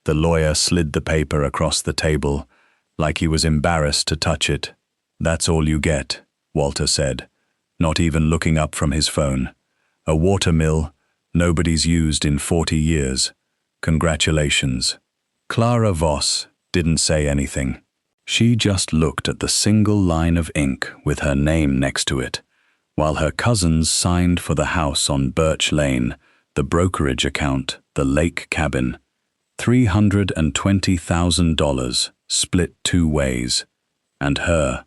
The lawyer slid the paper across the table, like he was embarrassed to touch it. "That's all you get," Walter said, not even looking up from his phone. "A watermill nobody's used in 40 years. Congratulations." Clara Voss didn't say anything. She just looked at the single line of ink with her name next to it, while her cousins signed for the house on Birch Lane, the brokerage account, the lake cabin. $320,000 split 2 ways. And her,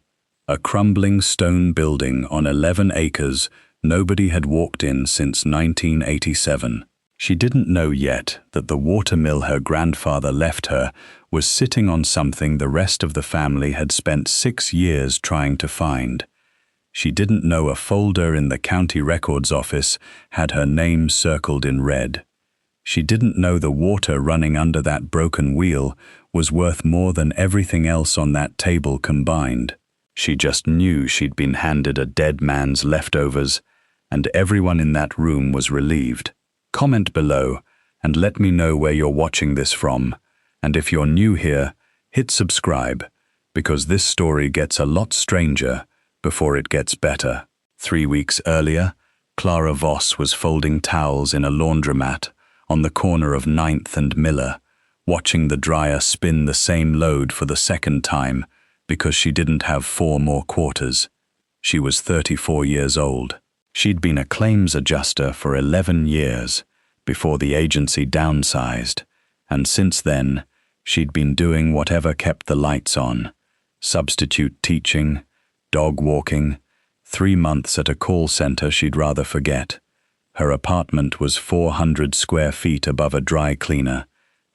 a crumbling stone building on 11 acres nobody had walked in since 1987. She didn't know yet that the watermill her grandfather left her was sitting on something the rest of the family had spent 6 years trying to find. She didn't know a folder in the county records office had her name circled in red. She didn't know the water running under that broken wheel was worth more than everything else on that table combined. She just knew she'd been handed a dead man's leftovers, and everyone in that room was relieved. Comment below and let me know where you're watching this from. And if you're new here, hit subscribe, because this story gets a lot stranger before it gets better. 3 weeks earlier, Clara Voss was folding towels in a laundromat on the corner of 9th and Miller, watching the dryer spin the same load for the second time because she didn't have 4 more quarters. She was 34 years old. She'd been a claims adjuster for 11 years before the agency downsized, and since then, she'd been doing whatever kept the lights on: substitute teaching, dog walking, 3 months at a call center she'd rather forget. Her apartment was 400 square feet above a dry cleaner,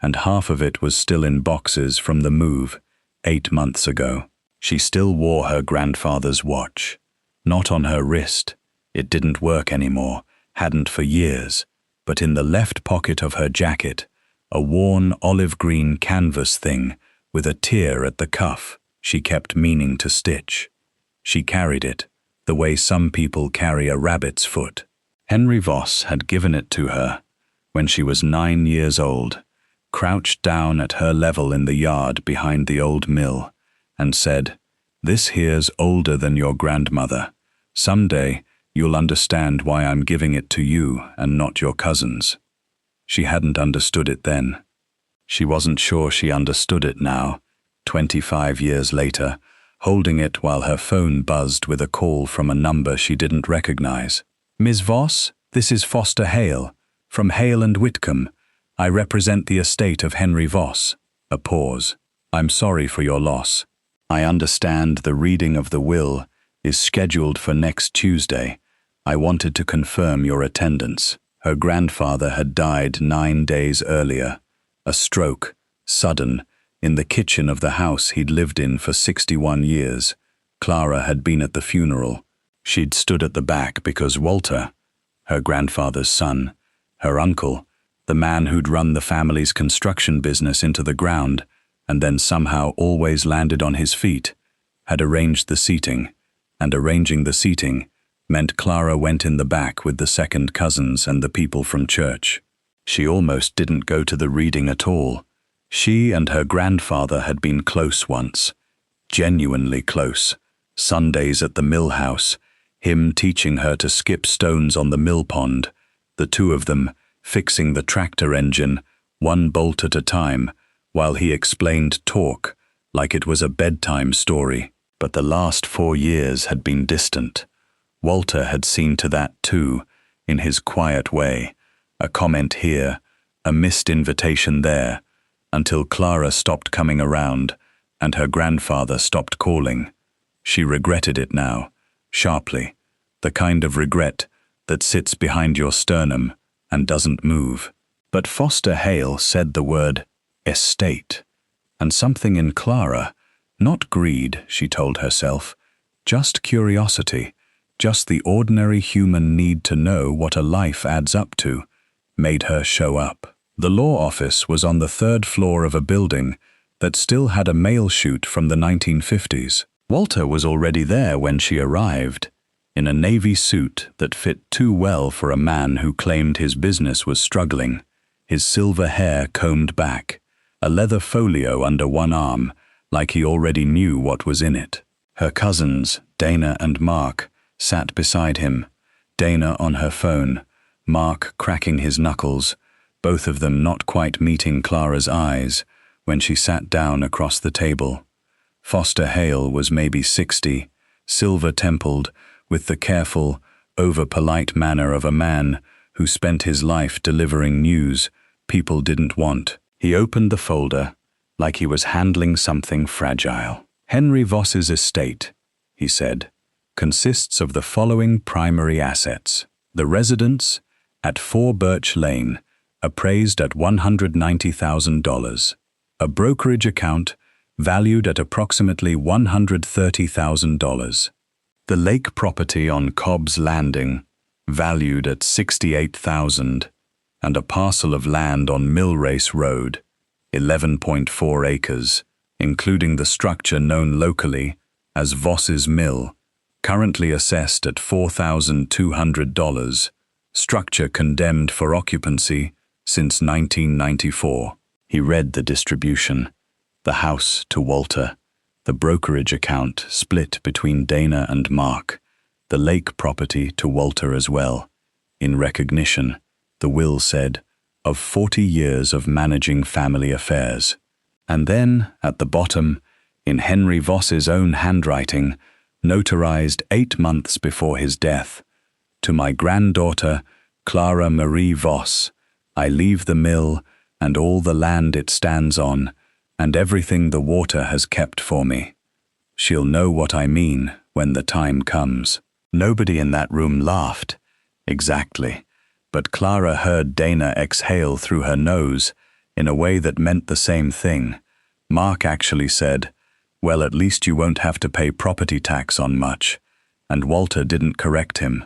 and half of it was still in boxes from the move 8 months ago. She still wore her grandfather's watch, not on her wrist. It didn't work anymore, hadn't for years, but in the left pocket of her jacket, a worn olive-green canvas thing with a tear at the cuff she kept meaning to stitch. She carried it, the way some people carry a rabbit's foot. Henry Voss had given it to her when she was 9 years old, crouched down at her level in the yard behind the old mill, and said, "This here's older than your grandmother. Someday you'll understand why I'm giving it to you and not your cousins." She hadn't understood it then. She wasn't sure she understood it now, 25 years later, holding it while her phone buzzed with a call from a number she didn't recognize. "Ms. Voss, this is Foster Hale, from Hale and Whitcomb. I represent the estate of Henry Voss." A pause. "I'm sorry for your loss. I understand the reading of the will is scheduled for next Tuesday. I wanted to confirm your attendance." Her grandfather had died 9 days earlier. A stroke, sudden, in the kitchen of the house he'd lived in for 61 years. Clara had been at the funeral. She'd stood at the back because Walter, her grandfather's son, her uncle, the man who'd run the family's construction business into the ground and then somehow always landed on his feet, had arranged the seating, and arranging the seating meant Clara went in the back with the second cousins and the people from church. She almost didn't go to the reading at all. She and her grandfather had been close once, genuinely close. Sundays at the mill house, him teaching her to skip stones on the mill pond, the two of them fixing the tractor engine, 1 bolt at a time, while he explained torque like it was a bedtime story. But the last 4 years had been distant. Walter had seen to that too, in his quiet way, a comment here, a missed invitation there, until Clara stopped coming around and her grandfather stopped calling. She regretted it now, sharply, the kind of regret that sits behind your sternum and doesn't move. But Foster Hale said the word estate, and something in Clara, not greed, she told herself, just curiosity, just the ordinary human need to know what a life adds up to, made her show up. The law office was on the 3rd floor of a building that still had a mail chute from the 1950s. Walter was already there when she arrived, in a navy suit that fit too well for a man who claimed his business was struggling, his silver hair combed back, a leather folio under one arm, like he already knew what was in it. Her cousins, Dana and Mark, sat beside him, Dana on her phone, Mark cracking his knuckles, both of them not quite meeting Clara's eyes when she sat down across the table. Foster Hale was maybe 60, silver-templed, with the careful, over-polite manner of a man who spent his life delivering news people didn't want. He opened the folder like he was handling something fragile. Henry Voss's estate, he said, consists of the following primary assets. The residence at 4 Birch Lane, appraised at $190,000. A brokerage account valued at approximately $130,000. The lake property on Cobb's Landing, valued at $68,000, and a parcel of land on Millrace Road, 11.4 acres, including the structure known locally as Voss's Mill, currently assessed at $4,200, structure condemned for occupancy since 1994. He read the distribution. The house to Walter, the brokerage account split between Dana and Mark, the lake property to Walter as well. In recognition, the will said, of 40 years of managing family affairs. And then, at the bottom, in Henry Voss's own handwriting, notarized 8 months before his death, to my granddaughter, Clara Marie Voss, I leave the mill and all the land it stands on, and everything the water has kept for me. She'll know what I mean when the time comes. Nobody in that room laughed. Exactly. But Clara heard Dana exhale through her nose in a way that meant the same thing. Mark actually said, well, at least you won't have to pay property tax on much. And Walter didn't correct him.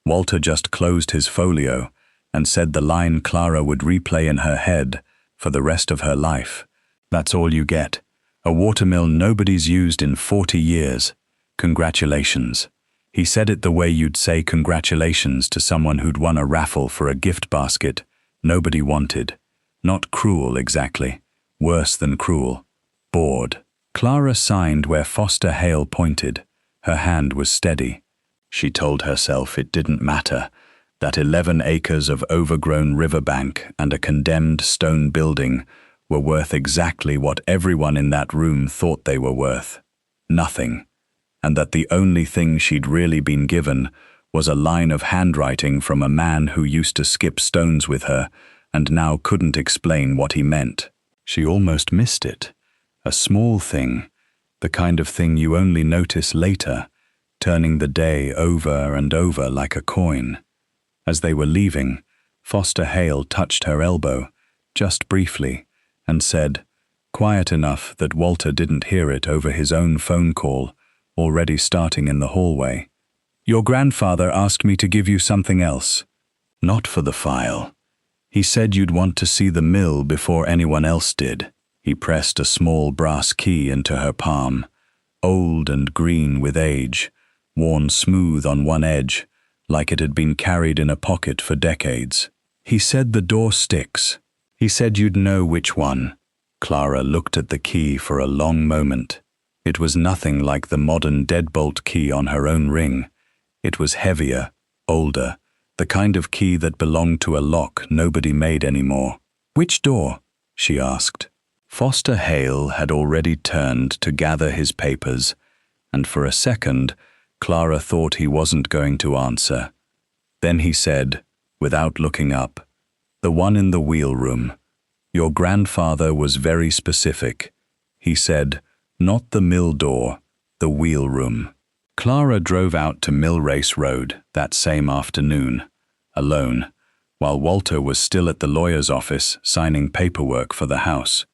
Walter just closed his folio and said the line Clara would replay in her head for the rest of her life. That's all you get. A watermill nobody's used in 40 years. Congratulations. He said it the way you'd say congratulations to someone who'd won a raffle for a gift basket nobody wanted. Not cruel, exactly. Worse than cruel. Bored. Clara signed where Foster Hale pointed. Her hand was steady. She told herself it didn't matter, that 11 acres of overgrown riverbank and a condemned stone building were worth exactly what everyone in that room thought they were worth. Nothing. And that the only thing she'd really been given was a line of handwriting from a man who used to skip stones with her and now couldn't explain what he meant. She almost missed it. A small thing, the kind of thing you only notice later, turning the day over and over like a coin. As they were leaving, Foster Hale touched her elbow, just briefly, and said, quiet enough that Walter didn't hear it over his own phone call, already starting in the hallway. Your grandfather asked me to give you something else. Not for the file. He said you'd want to see the mill before anyone else did. He pressed a small brass key into her palm, old and green with age, worn smooth on one edge, like it had been carried in a pocket for decades. He said the door sticks. He said you'd know which one. Clara looked at the key for a long moment. It was nothing like the modern deadbolt key on her own ring. It was heavier, older, the kind of key that belonged to a lock nobody made anymore. Which door? She asked. Foster Hale had already turned to gather his papers, and for a second, Clara thought he wasn't going to answer. Then he said, without looking up, the one in the wheel room. Your grandfather was very specific. He said, not the mill door, the wheel room. Clara drove out to Millrace Road that same afternoon, alone, while Walter was still at the lawyer's office signing paperwork for the house.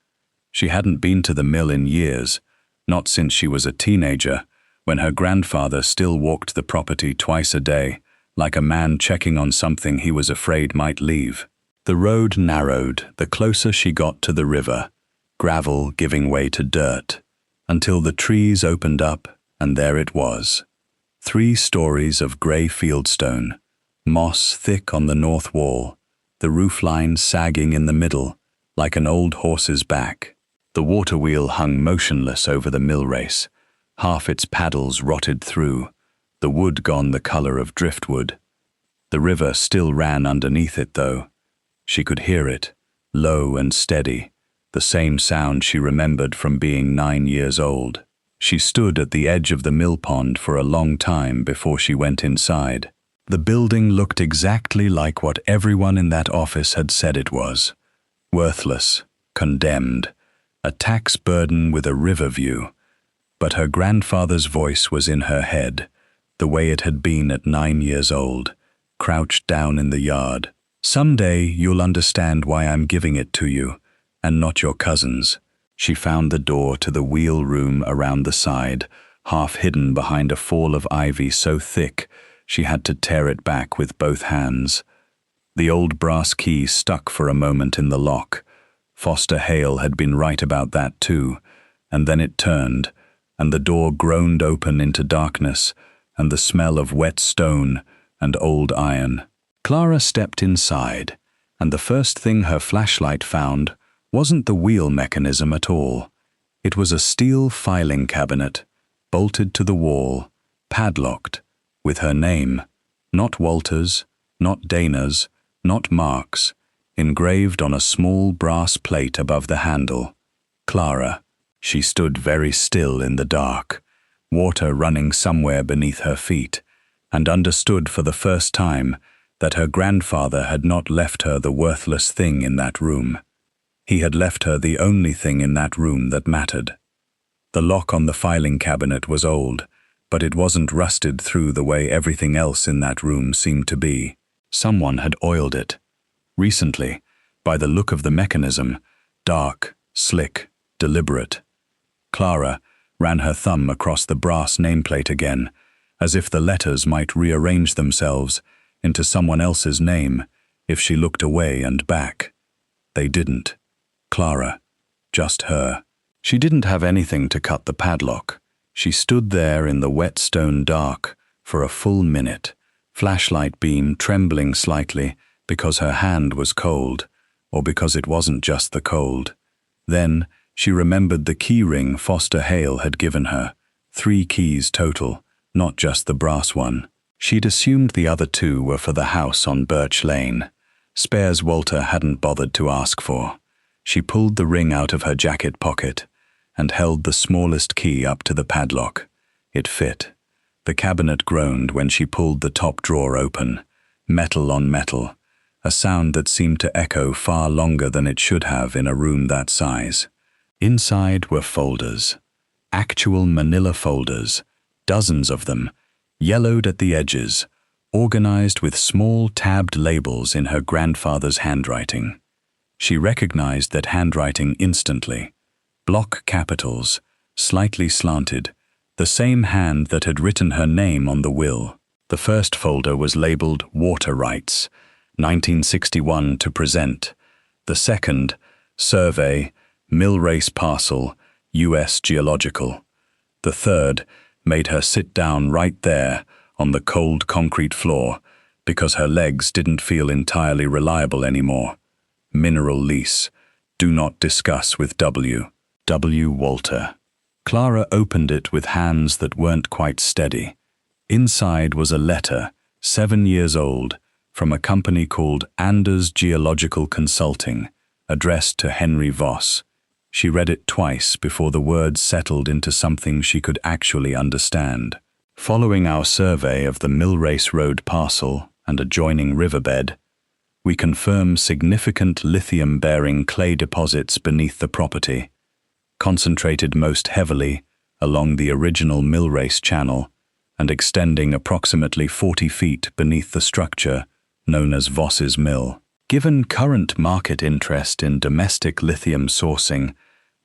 She hadn't been to the mill in years, not since she was a teenager, when her grandfather still walked the property twice a day, like a man checking on something he was afraid might leave. The road narrowed the closer she got to the river, gravel giving way to dirt, until the trees opened up, and there it was. 3 stories of grey fieldstone, moss thick on the north wall, the roofline sagging in the middle, like an old horse's back. The water wheel hung motionless over the mill race, half its paddles rotted through, the wood gone the color of driftwood. The river still ran underneath it, though. She could hear it, low and steady, the same sound she remembered from being 9 years old. She stood at the edge of the mill pond for a long time before she went inside. The building looked exactly like what everyone in that office had said it was. Worthless, condemned, a tax burden with a river view. But her grandfather's voice was in her head, the way it had been at 9 years old, crouched down in the yard. "Someday you'll understand why I'm giving it to you, and not your cousins." She found the door to the wheel room around the side, half hidden behind a fall of ivy so thick she had to tear it back with both hands. The old brass key stuck for a moment in the lock. Foster Hale had been right about that too, and then it turned, and the door groaned open into darkness and the smell of wet stone and old iron. Clara stepped inside, and the first thing her flashlight found wasn't the wheel mechanism at all. It was a steel filing cabinet, bolted to the wall, padlocked, with her name, not Walter's, not Dana's, not Mark's, engraved on a small brass plate above the handle. Clara. She stood very still in the dark, water running somewhere beneath her feet, and understood for the first time that her grandfather had not left her the worthless thing in that room. He had left her the only thing in that room that mattered. The lock on the filing cabinet was old, but it wasn't rusted through the way everything else in that room seemed to be. Someone had oiled it. Recently, by the look of the mechanism, dark, slick, deliberate. Clara ran her thumb across the brass nameplate again, as if the letters might rearrange themselves into someone else's name if she looked away and back. They didn't. Clara. Just her. She didn't have anything to cut the padlock. She stood there in the wet stone dark for a full minute, flashlight beam trembling slightly because her hand was cold, or because it wasn't just the cold. Then she remembered the key ring Foster Hale had given her, 3 keys total, not just the brass one. She'd assumed the other 2 were for the house on Birch Lane, spares Walter hadn't bothered to ask for. She pulled the ring out of her jacket pocket and held the smallest key up to the padlock. It fit. The cabinet groaned when she pulled the top drawer open, metal on metal, a sound that seemed to echo far longer than it should have in a room that size. Inside were folders, actual manila folders, dozens of them, yellowed at the edges, organized with small tabbed labels in her grandfather's handwriting. She recognized that handwriting instantly. Block capitals, slightly slanted, the same hand that had written her name on the will. The first folder was labeled Water Rights, 1961 to present. The second, Survey, Mill Race Parcel, U.S. Geological. The third made her sit down right there on the cold concrete floor because her legs didn't feel entirely reliable anymore. Mineral lease. Do not discuss with W. W. Walter. Clara opened it with hands that weren't quite steady. Inside was a letter, 7 years old, from a company called Anders Geological Consulting, addressed to Henry Voss. She read it twice before the words settled into something she could actually understand. Following our survey of the Millrace Road parcel and adjoining riverbed, we confirm significant lithium-bearing clay deposits beneath the property, concentrated most heavily along the original Millrace channel and extending approximately 40 feet beneath the structure known as Voss's Mill. Given current market interest in domestic lithium sourcing,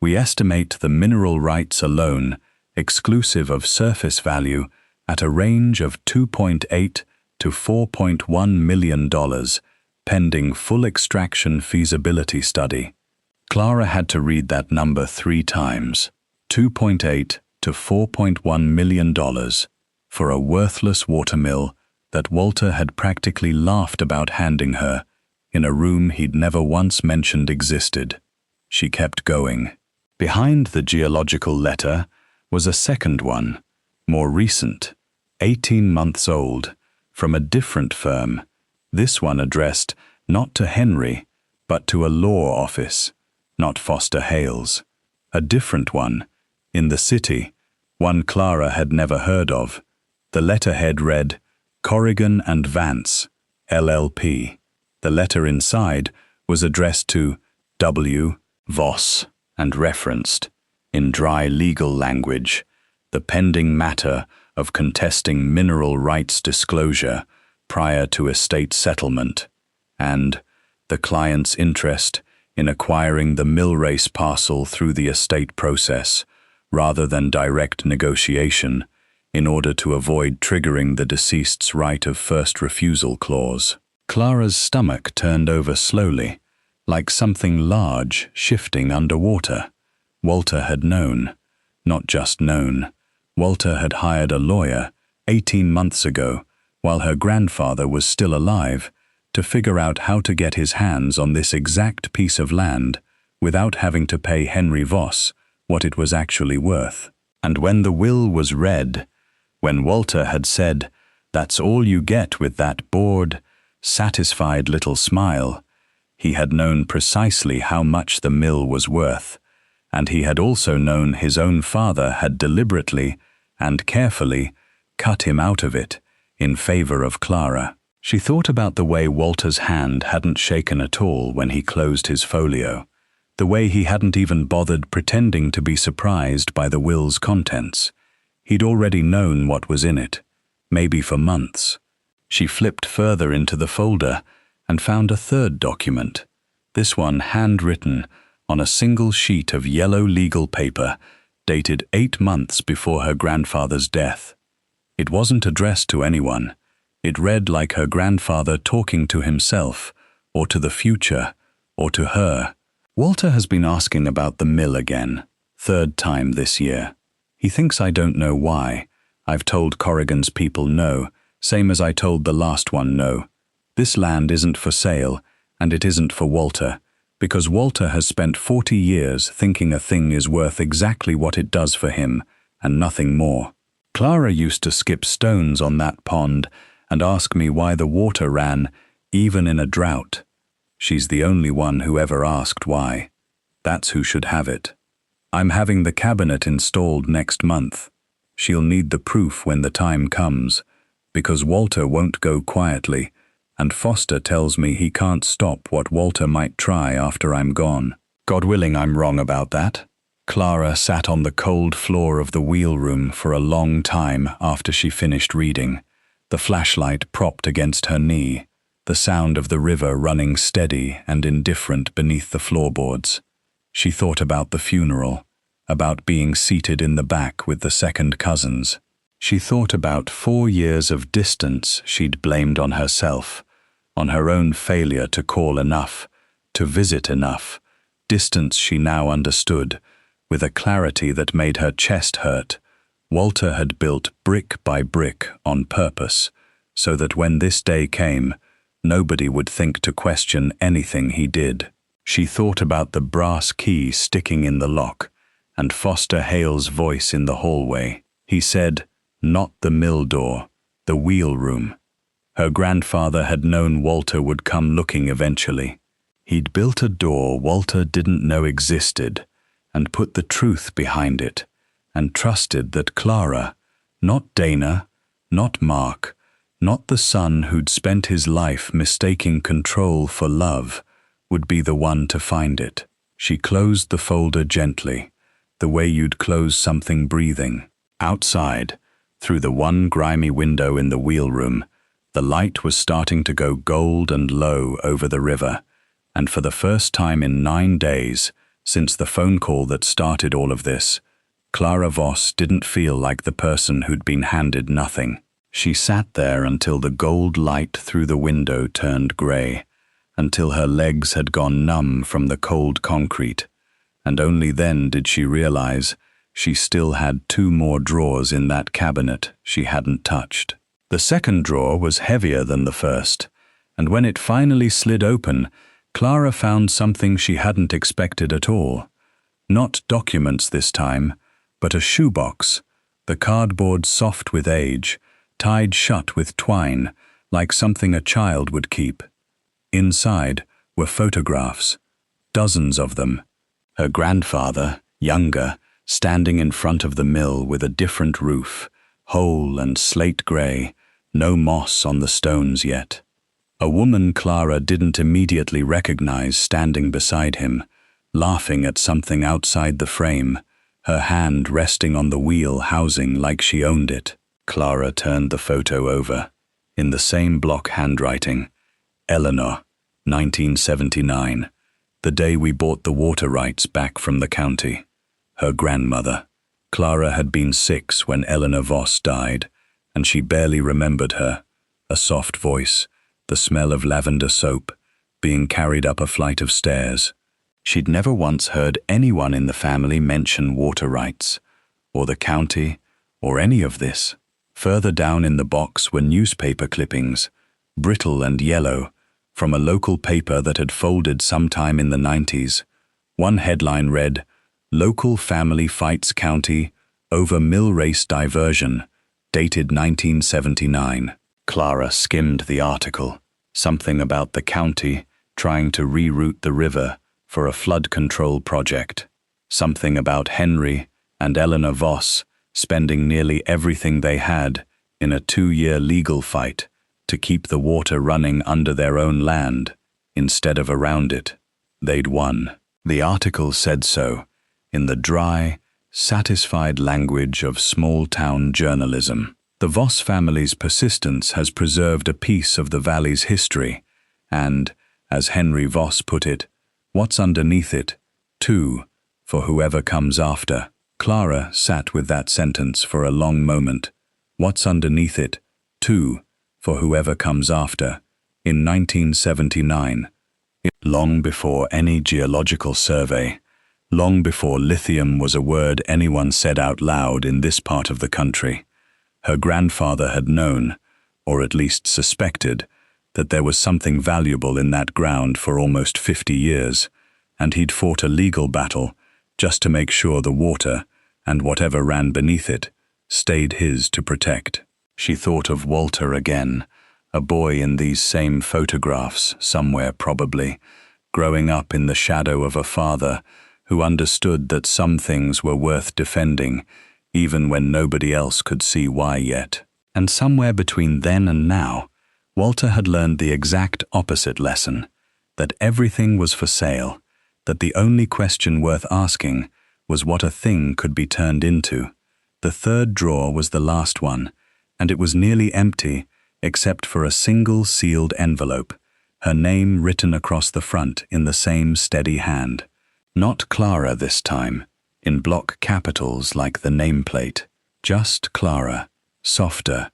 we estimate the mineral rights alone, exclusive of surface value, at a range of $2.8 to $4.1 million, pending full extraction feasibility study. Clara had to read that number 3 times. $2.8 to $4.1 million for a worthless watermill that Walter had practically laughed about handing her in a room he'd never once mentioned existed. She kept going. Behind the geological letter was a second one, more recent, 18 months old, from a different firm, this one addressed not to Henry, but to a law office, not Foster Hale's. A different one, in the city, one Clara had never heard of. The letterhead read, Corrigan and Vance, LLP. The letter inside was addressed to W. Voss and referenced, in dry legal language, the pending matter of contesting mineral rights disclosure prior to estate settlement, and the client's interest in acquiring the Millrace parcel through the estate process rather than direct negotiation in order to avoid triggering the deceased's right of first refusal clause. Clara's stomach turned over slowly, like something large shifting underwater. Walter had known, not just known. Walter had hired a lawyer 18 months ago, while her grandfather was still alive, to figure out how to get his hands on this exact piece of land without having to pay Henry Voss what it was actually worth. And when the will was read, when Walter had said, "That's all you get with that bored, satisfied little smile," he had known precisely how much the mill was worth, and he had also known his own father had deliberately and carefully cut him out of it in favor of Clara. She thought about the way Walter's hand hadn't shaken at all when he closed his folio, the way he hadn't even bothered pretending to be surprised by the will's contents. He'd already known what was in it, maybe for months. She flipped further into the folder and found a third document, this one handwritten on a single sheet of yellow legal paper dated 8 months before her grandfather's death. It wasn't addressed to anyone. It read like her grandfather talking to himself, or to the future, or to her. Walter has been asking about the mill again, 3rd time this year. He thinks I don't know why. I've told Corrigan's people no, same as I told the last one no. This land isn't for sale, and it isn't for Walter, because Walter has spent 40 years thinking a thing is worth exactly what it does for him, and nothing more. Clara used to skip stones on that pond and ask me why the water ran, even in a drought. She's the only one who ever asked why. That's who should have it. I'm having the cabinet installed next month. She'll need the proof when the time comes, because Walter won't go quietly, and Foster tells me he can't stop what Walter might try after I'm gone. God willing I'm wrong about that. Clara sat on the cold floor of the wheel room for a long time after she finished reading, the flashlight propped against her knee, the sound of the river running steady and indifferent beneath the floorboards. She thought about the funeral, about being seated in the back with the second cousins. She thought about 4 years of distance she'd blamed on herself, on her own failure to call enough, to visit enough, distance she now understood, with a clarity that made her chest hurt. Walter had built brick by brick on purpose, so that when this day came, nobody would think to question anything he did. She thought about the brass key sticking in the lock, and Foster Hale's voice in the hallway. He said, not the mill door, the wheel room. Her grandfather had known Walter would come looking eventually. He'd built a door Walter didn't know existed, and put the truth behind it, and trusted that Clara, not Dana, not Mark, not the son who'd spent his life mistaking control for love, would be the one to find it. She closed the folder gently, the way you'd close something breathing. Outside, through the one grimy window in the wheel room, the light was starting to go gold and low over the river, and for the first time in 9 days, since the phone call that started all of this, Clara Voss didn't feel like the person who'd been handed nothing. She sat there until the gold light through the window turned grey, until her legs had gone numb from the cold concrete, and only then did she realize she still had 2 more drawers in that cabinet she hadn't touched. The second drawer was heavier than the first, And when it finally slid open, Clara found something she hadn't expected at all. Not documents this time, but a shoebox, the cardboard soft with age, tied shut with twine, like something a child would keep. Inside were photographs, dozens of them. Her grandfather, younger, standing in front of the mill with a different roof, whole and slate grey, no moss on the stones yet. A woman Clara didn't immediately recognize standing beside him, laughing at something outside the frame, her hand resting on the wheel housing like she owned it. Clara turned the photo over. In the same block handwriting, Eleanor, 1979, the day we bought the water rights back from the county. Her grandmother. Clara had been 6 when Eleanor Voss died, and she barely remembered her. A soft voice, the smell of lavender soap, being carried up a flight of stairs. She'd never once heard anyone in the family mention water rights, or the county, or any of this. Further down in the box were newspaper clippings, brittle and yellow, from a local paper that had folded sometime in the 90s. One headline read, "Local Family Fights County Over Mill Race Diversion," dated 1979. Clara skimmed the article. Something about the county trying to reroute the river for a flood control project. Something about Henry and Eleanor Voss spending nearly everything they had in a 2-year legal fight to keep the water running under their own land instead of around it. They'd won. The article said so, in the dry, satisfied language of small-town journalism. The Voss family's persistence has preserved a piece of the valley's history, and, as Henry Voss put it, what's underneath it, too, for whoever comes after. Clara sat with that sentence for a long moment. What's underneath it, too, for whoever comes after. In 1979, long before any geological survey, long before lithium was a word anyone said out loud in this part of the country, her grandfather had known, or at least suspected, that there was something valuable in that ground for almost 50 years, and he'd fought a legal battle just to make sure the water, and whatever ran beneath it, stayed his to protect. She thought of Walter again, a boy in these same photographs, somewhere probably, growing up in the shadow of a father who understood that some things were worth defending, even when nobody else could see why yet. And somewhere between then and now, Walter had learned the exact opposite lesson, that everything was for sale, that the only question worth asking was what a thing could be turned into. The third drawer was the last one, and it was nearly empty except for a single sealed envelope, her name written across the front in the same steady hand. Not Clara this time, in block capitals like the nameplate. Just Clara, softer,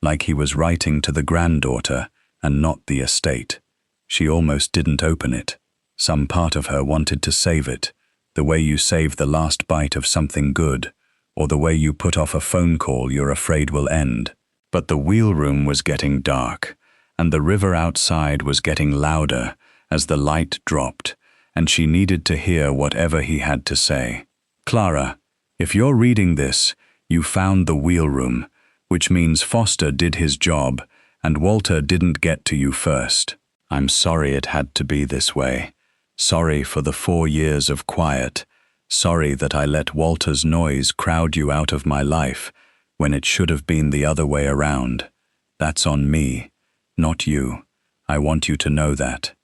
like he was writing to the granddaughter and not the estate. She almost didn't open it. Some part of her wanted to save it, the way you save the last bite of something good, or the way you put off a phone call you're afraid will end. But the wheelroom was getting dark, and the river outside was getting louder as the light dropped, and she needed to hear whatever he had to say. Clara, if you're reading this, you found the wheelroom, which means Foster did his job, and Walter didn't get to you first. I'm sorry it had to be this way. Sorry for the 4 years of quiet. Sorry that I let Walter's noise crowd you out of my life when it should have been the other way around. That's on me, not you. I want you to know that.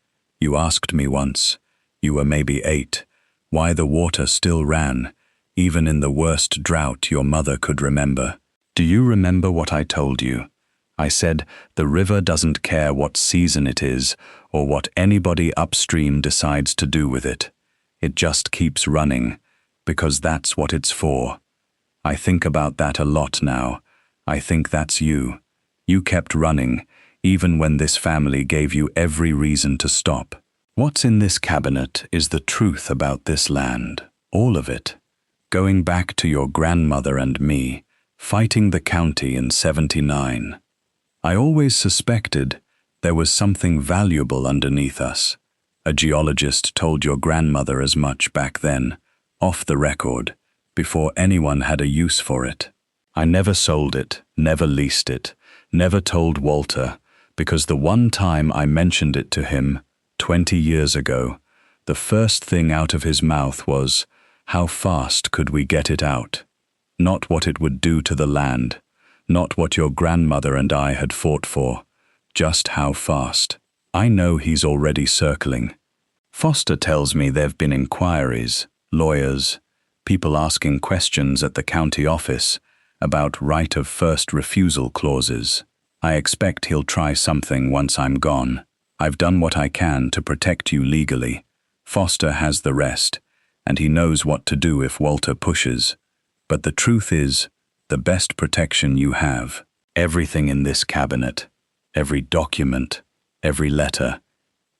You asked me once, you were maybe 8, why the water still ran, even in the worst drought your mother could remember. Do you remember what I told you? I said the river doesn't care what season it is or what anybody upstream decides to do with it. It just keeps running, because that's what it's for. I think about that a lot now. I think that's you. You kept running, even when this family gave you every reason to stop. What's in this cabinet is the truth about this land, all of it. Going back to your grandmother and me, fighting the county in '79. I always suspected There was something valuable underneath us. A geologist told your grandmother as much back then, off the record, before anyone had a use for it. I never sold it, never leased it, never told Walter, because the one time I mentioned it to him, 20 years ago, the first thing out of his mouth was, how fast could we get it out? Not what it would do to the land, not what your grandmother and I had fought for, just how fast. I know he's already circling. Foster tells me there've been inquiries, lawyers, people asking questions at the county office about right of first refusal clauses. I expect he'll try something once I'm gone. I've done what I can to protect you legally. Foster has the rest, and he knows what to do if Walter pushes. But the truth is, the best protection you have, everything in this cabinet, every document, every letter,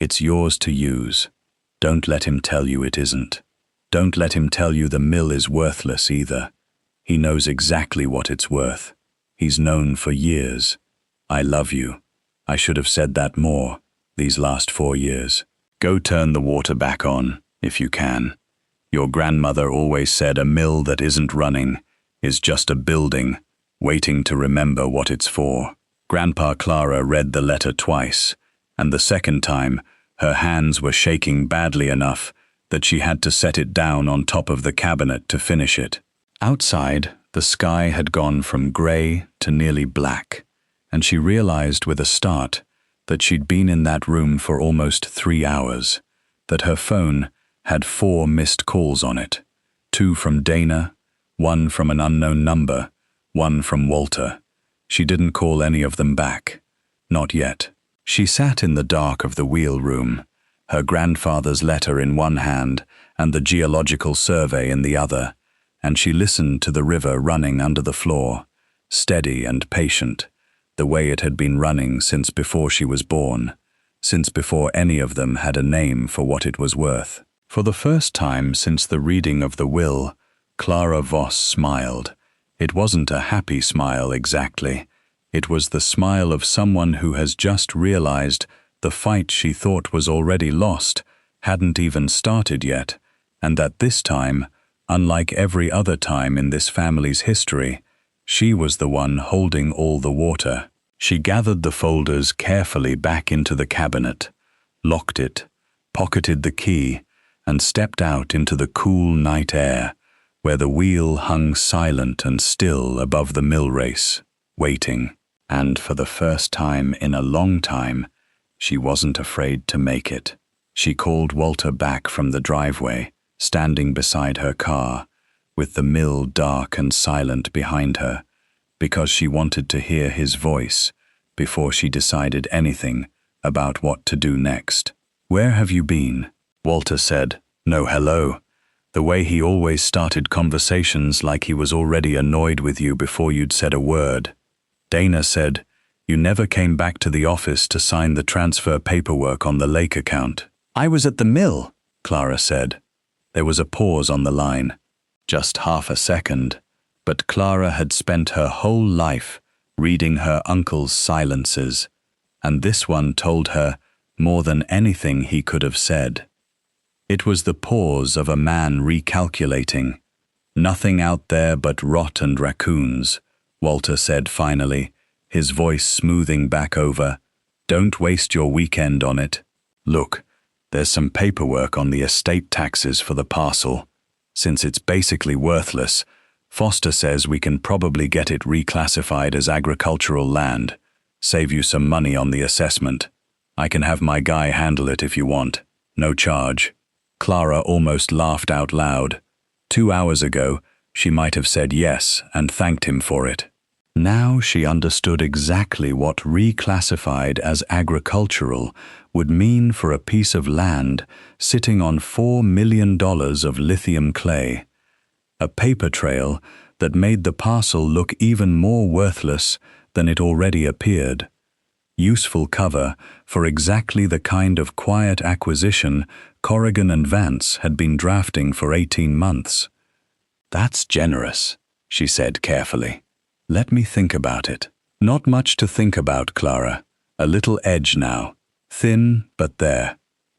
it's yours to use. Don't let him tell you it isn't. Don't let him tell you the mill is worthless either. He knows exactly what it's worth. He's known for years. I love you. I should have said that more, these last 4 years. Go turn the water back on, if you can. Your grandmother always said a mill that isn't running is just a building, waiting to remember what it's for. Grandpa Clara read the letter twice, and the second time, her hands were shaking badly enough that she had to set it down on top of the cabinet to finish it. Outside, the sky had gone from grey to nearly black, and she realized with a start that she'd been in that room for almost 3 hours, that her phone had 4 missed calls on it, 2 from Dana, 1 from an unknown number, 1 from Walter. She didn't call any of them back. Not yet. She sat in the dark of the wheel room, her grandfather's letter in one hand and the geological survey in the other, and she listened to the river running under the floor, steady and patient, the way it had been running since before she was born, since before any of them had a name for what it was worth. For the first time since the reading of the will, Clara Voss smiled. It wasn't a happy smile exactly. It was the smile of someone who has just realized the fight she thought was already lost hadn't even started yet, and that this time, unlike every other time in this family's history, she was the one holding all the water. She gathered the folders carefully back into the cabinet, locked it, pocketed the key, and stepped out into the cool night air, where the wheel hung silent and still above the mill race, waiting. And for the first time in a long time, she wasn't afraid to make it. She called Walter back from the driveway, standing beside her car, with the mill dark and silent behind her, because she wanted to hear his voice before she decided anything about what to do next. "Where have you been?" Walter said. "No hello," the way he always started conversations like he was already annoyed with you before you'd said a word. Dana said, "You never came back to the office to sign the transfer paperwork on the lake account." "I was at the mill," Clara said. There was a pause on the line, just half a second, but Clara had spent her whole life reading her uncle's silences, and this one told her more than anything he could have said. It was the pause of a man recalculating. "Nothing out there but rot and raccoons," Walter said finally, his voice smoothing back over. "Don't waste your weekend on it. Look, there's some paperwork on the estate taxes for the parcel. Since it's basically worthless, Foster says we can probably get it reclassified as agricultural land, save you some money on the assessment. I can have my guy handle it if you want. No charge." Clara almost laughed out loud. 2 hours ago, she might have said yes and thanked him for it. Now she understood exactly what reclassified as agricultural would mean for a piece of land sitting on $4 million of lithium clay. A paper trail that made the parcel look even more worthless than it already appeared. Useful cover for exactly the kind of quiet acquisition Corrigan and Vance had been drafting for 18 months. "That's generous," she said carefully. "Let me think about it." "Not much to think about, Clara. A little edge now. Thin, but there.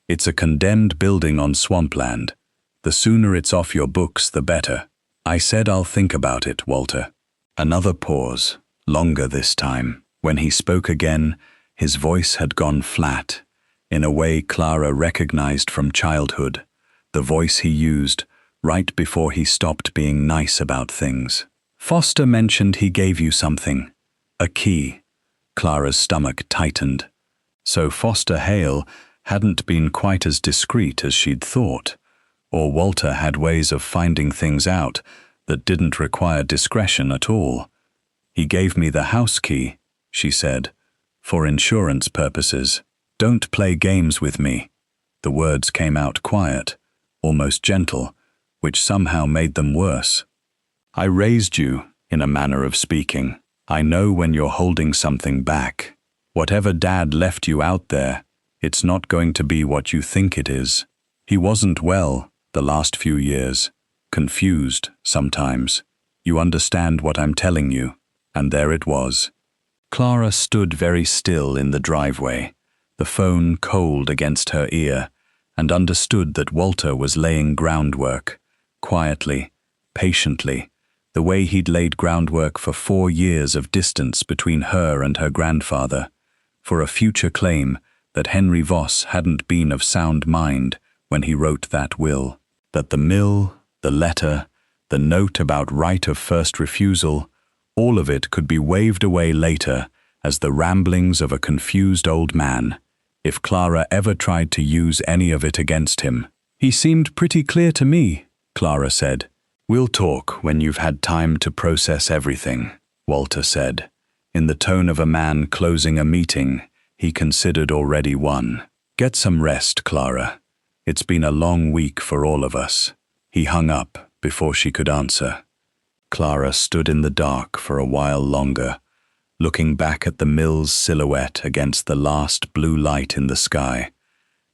It's a condemned building on swampland. The sooner it's off your books, the better. I said I'll think about it, Walter. Another pause, longer this time. When he spoke again, his voice had gone flat, in a way Clara recognized from childhood, the voice he used right before he stopped being nice about things. Foster mentioned he gave you something. A key. Clara's stomach tightened. So Foster Hale hadn't been quite as discreet as she'd thought, or Walter had ways of finding things out that didn't require discretion at all. He gave me the house key, she said, for insurance purposes. Don't play games with me. The words came out quiet, almost gentle, which somehow made them worse. I raised you, in a manner of speaking. I know when you're holding something back. Whatever Dad left you out there, it's not going to be what you think it is. He wasn't well the last few years. Confused, sometimes. You understand what I'm telling you. And there it was. Clara stood very still in the driveway, the phone cold against her ear, and understood that Walter was laying groundwork, quietly, patiently, the way he'd laid groundwork for 4 years of distance between her and her grandfather, for a future claim that Henry Voss hadn't been of sound mind when he wrote that will, that the mill, the letter, the note about right of first refusal, all of it could be waved away later as the ramblings of a confused old man, if Clara ever tried to use any of it against him. He seemed pretty clear to me, Clara said. We'll talk when you've had time to process everything, Walter said, in the tone of a man closing a meeting he considered already won. Get some rest, Clara. It's been a long week for all of us. He hung up before she could answer. Clara stood in the dark for a while longer, looking back at the mill's silhouette against the last blue light in the sky.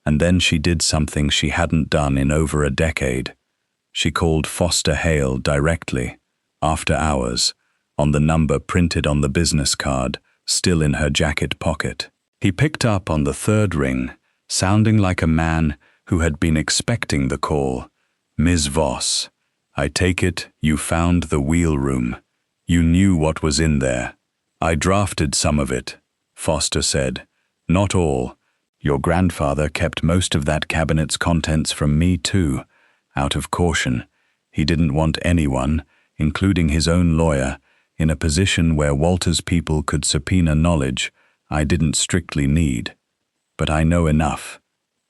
And then she did something she hadn't done in over a decade. She called Foster Hale directly, after hours, on the number printed on the business card, still in her jacket pocket. He picked up on the third ring, sounding like a man who had been expecting the call. Ms. Voss, I take it you found the wheel room. You knew what was in there. I drafted some of it, Foster said. Not all. Your grandfather kept most of that cabinet's contents from me too, out of caution. He didn't want anyone, including his own lawyer, in a position where Walter's people could subpoena knowledge I didn't strictly need. But I know enough.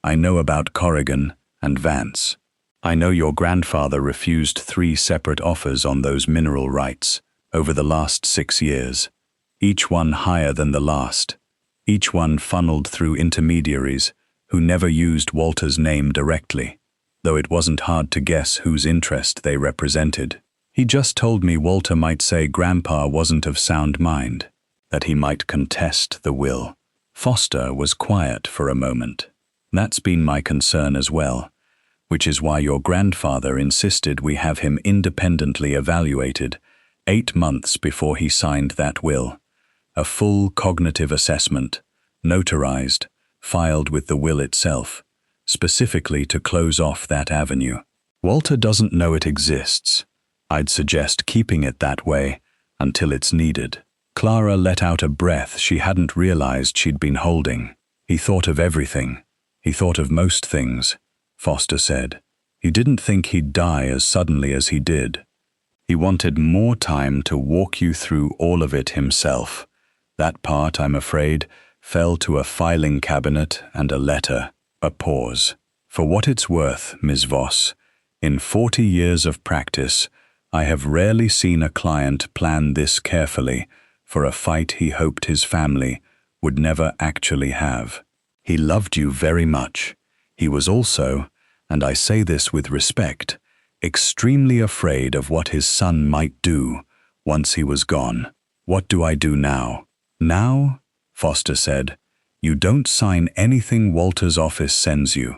I know about Corrigan and Vance. I know your grandfather refused 3 separate offers on those mineral rights over the last 6 years, each one higher than the last, each one funneled through intermediaries who never used Walter's name directly, though it wasn't hard to guess whose interest they represented. He just told me Walter might say Grandpa wasn't of sound mind, that he might contest the will. Foster was quiet for a moment. That's been my concern as well, which is why your grandfather insisted we have him independently evaluated 8 months before he signed that will. A full cognitive assessment, notarized, filed with the will itself, specifically to close off that avenue. Walter doesn't know it exists. I'd suggest keeping it that way until it's needed. Clara let out a breath she hadn't realized she'd been holding. He thought of everything. He thought of most things, Foster said. He didn't think he'd die as suddenly as he did. He wanted more time to walk you through all of it himself. That part, I'm afraid, fell to a filing cabinet and a letter. A pause. For what it's worth, Ms. Voss, in 40 years of practice, I have rarely seen a client plan this carefully for a fight he hoped his family would never actually have. He loved you very much. He was also, and I say this with respect, extremely afraid of what his son might do once he was gone. What do I do now? Now, Foster said, you don't sign anything Walter's office sends you.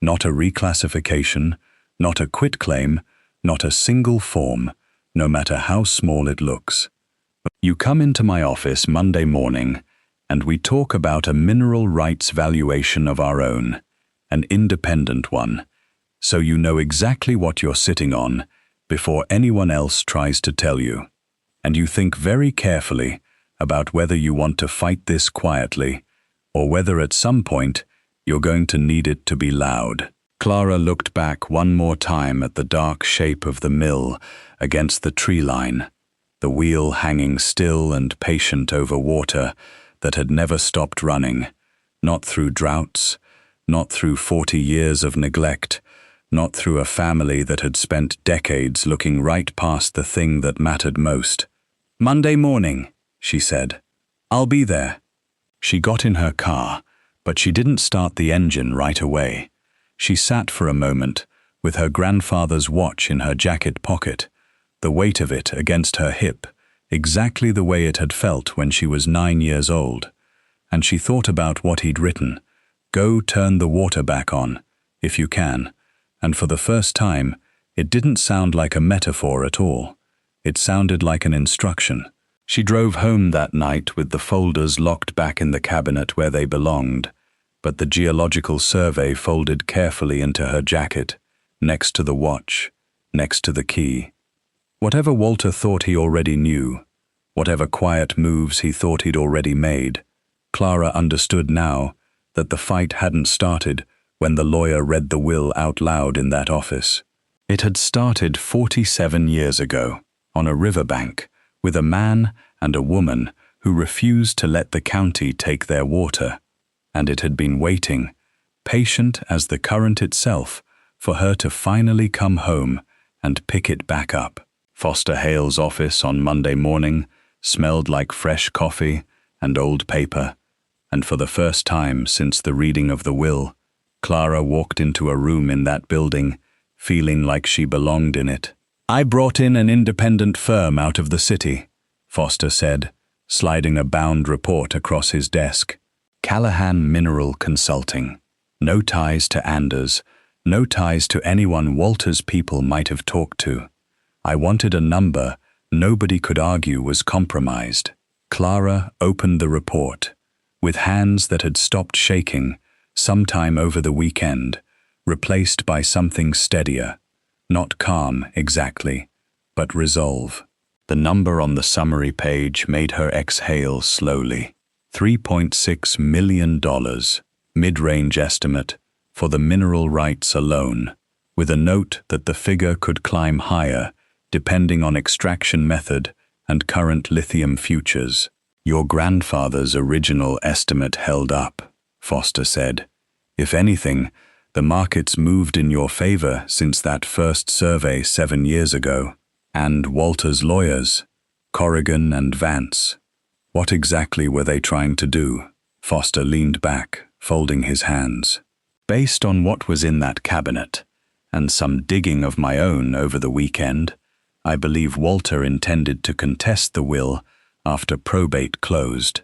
Not a reclassification, not a quitclaim, not a single form, no matter how small it looks. You come into my office Monday morning and we talk about a mineral rights valuation of our own, an independent one, so you know exactly what you're sitting on before anyone else tries to tell you. And you think very carefully about whether you want to fight this quietly or whether at some point you're going to need it to be loud. Clara looked back one more time at the dark shape of the mill against the tree line, the wheel hanging still and patient over water that had never stopped running, not through droughts, not through 40 years of neglect, not through a family that had spent decades looking right past the thing that mattered most. "Monday morning," she said. "I'll be there." She got in her car, but she didn't start the engine right away. She sat for a moment, with her grandfather's watch in her jacket pocket, the weight of it against her hip, exactly the way it had felt when she was 9 years old. And she thought about what he'd written: "Go turn the water back on, if you can." And for the first time, it didn't sound like a metaphor at all. It sounded like an instruction. She drove home that night with the folders locked back in the cabinet where they belonged, but the geological survey folded carefully into her jacket, next to the watch, next to the key. Whatever Walter thought he already knew, whatever quiet moves he thought he'd already made, Clara understood now that the fight hadn't started when the lawyer read the will out loud in that office. It had started 47 years ago, on a riverbank, with a man and a woman who refused to let the county take their water, and it had been waiting, patient as the current itself, for her to finally come home and pick it back up. Foster Hale's office on Monday morning smelled like fresh coffee and old paper, and for the first time since the reading of the will, Clara walked into a room in that building, feeling like she belonged in it. "I brought in an independent firm out of the city," Foster said, sliding a bound report across his desk. "Callahan Mineral Consulting. No ties to Anders, no ties to anyone Walter's people might have talked to. I wanted a number nobody could argue was compromised." Clara opened the report, with hands that had stopped shaking sometime over the weekend, replaced by something steadier. Not calm, exactly, but resolve. The number on the summary page made her exhale slowly. $3.6 million, mid-range estimate, for the mineral rights alone, with a note that the figure could climb higher depending on extraction method and current lithium futures. "Your grandfather's original estimate held up," Foster said. "If anything, the market's moved in your favor since that first survey 7 years ago. And Walter's lawyers, Corrigan and Vance. What exactly were they trying to do?" Foster leaned back, folding his hands. "Based on what was in that cabinet, and some digging of my own over the weekend, I believe Walter intended to contest the will after probate closed,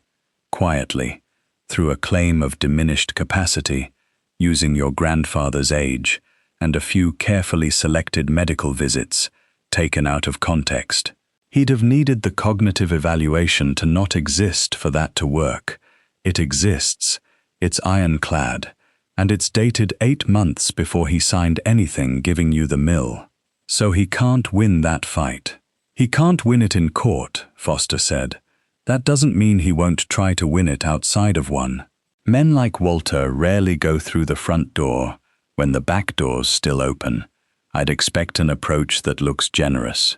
quietly, through a claim of diminished capacity, using your grandfather's age and a few carefully selected medical visits taken out of context. He'd have needed the cognitive evaluation to not exist for that to work. It exists, it's ironclad, and it's dated 8 months before he signed anything giving you the mill. So he can't win that fight. He can't win it in court, Foster said. That doesn't mean he won't try to win it outside of one. Men like Walter rarely go through the front door when the back door's still open. I'd expect an approach that looks generous.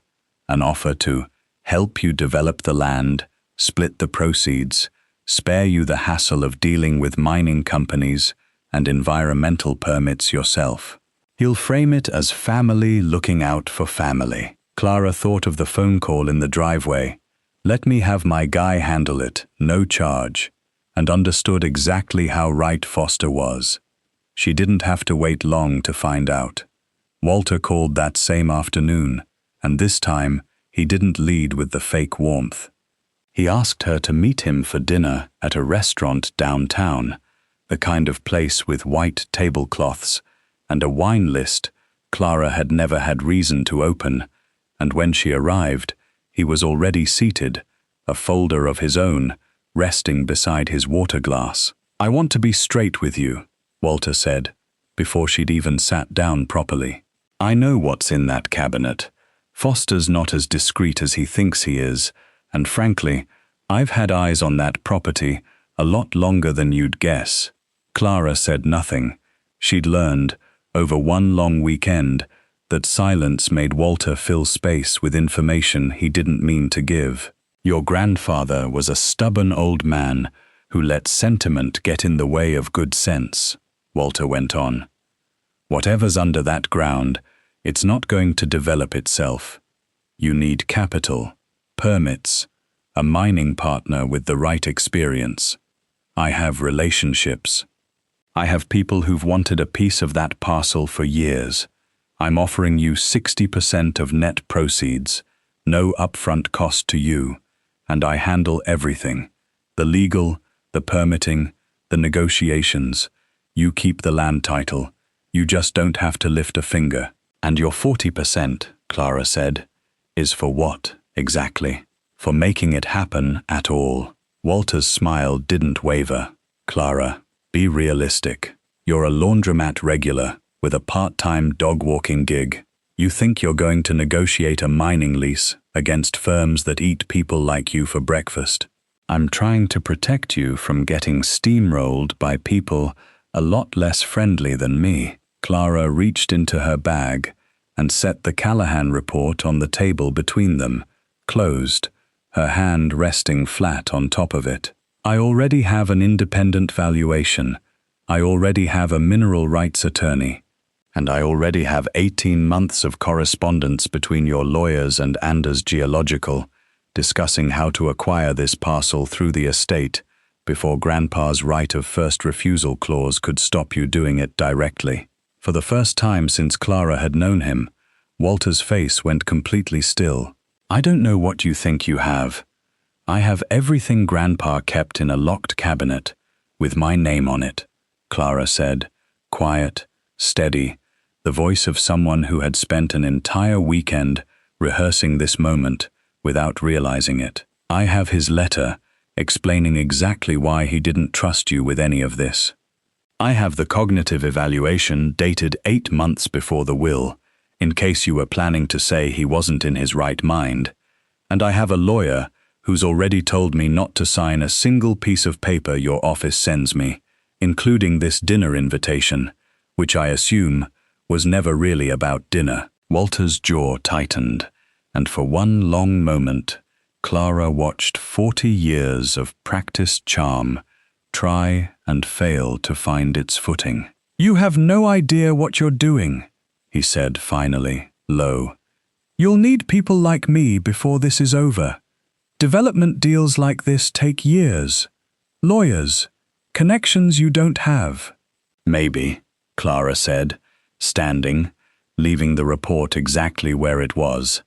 An offer to help you develop the land, split the proceeds, spare you the hassle of dealing with mining companies and environmental permits yourself. He'll frame it as family looking out for family. Clara thought of the phone call in the driveway. Let me have my guy handle it, no charge, and understood exactly how right Foster was. She didn't have to wait long to find out. Walter called that same afternoon, and this time he didn't lead with the fake warmth. He asked her to meet him for dinner at a restaurant downtown, the kind of place with white tablecloths and a wine list Clara had never had reason to open, and when she arrived, he was already seated, a folder of his own, resting beside his water glass. "I want to be straight with you," Walter said, before she'd even sat down properly. "I know what's in that cabinet. Foster's not as discreet as he thinks he is, and frankly, I've had eyes on that property a lot longer than you'd guess." Clara said nothing. She'd learned, over one long weekend, that silence made Walter fill space with information he didn't mean to give. "Your grandfather was a stubborn old man who let sentiment get in the way of good sense," Walter went on. "Whatever's under that ground, it's not going to develop itself. You need capital, permits, a mining partner with the right experience. I have relationships. I have people who've wanted a piece of that parcel for years. I'm offering you 60% of net proceeds, no upfront cost to you, and I handle everything. The legal, the permitting, the negotiations. You keep the land title. You just don't have to lift a finger." "And your 40%, Clara said, "is for what, exactly?" "For making it happen at all." Walter's smile didn't waver. "Clara, be realistic. You're a laundromat regular with a part-time dog-walking gig. You think you're going to negotiate a mining lease against firms that eat people like you for breakfast. I'm trying to protect you from getting steamrolled by people a lot less friendly than me." Clara reached into her bag and set the Callahan report on the table between them, closed, her hand resting flat on top of it. "I already have an independent valuation. I already have a mineral rights attorney. And I already have 18 months of correspondence between your lawyers and Anders Geological, discussing how to acquire this parcel through the estate before Grandpa's right of first refusal clause could stop you doing it directly." For the first time since Clara had known him, Walter's face went completely still. "I don't know what you think you have. I have everything Grandpa kept in a locked cabinet, with my name on it," Clara said, quiet, steady, the voice of someone who had spent an entire weekend rehearsing this moment without realizing it. "I have his letter explaining exactly why he didn't trust you with any of this. I have the cognitive evaluation dated 8 months before the will, in case you were planning to say he wasn't in his right mind. And I have a lawyer who's already told me not to sign a single piece of paper your office sends me, including this dinner invitation, which I assume was never really about dinner." Walter's jaw tightened, and for one long moment, Clara watched 40 years of practiced charm try and fail to find its footing. "You have no idea what you're doing," he said finally, low. "You'll need people like me before this is over. Development deals like this take years. Lawyers, connections you don't have." "Maybe," Clara said, standing, leaving the report exactly where it was.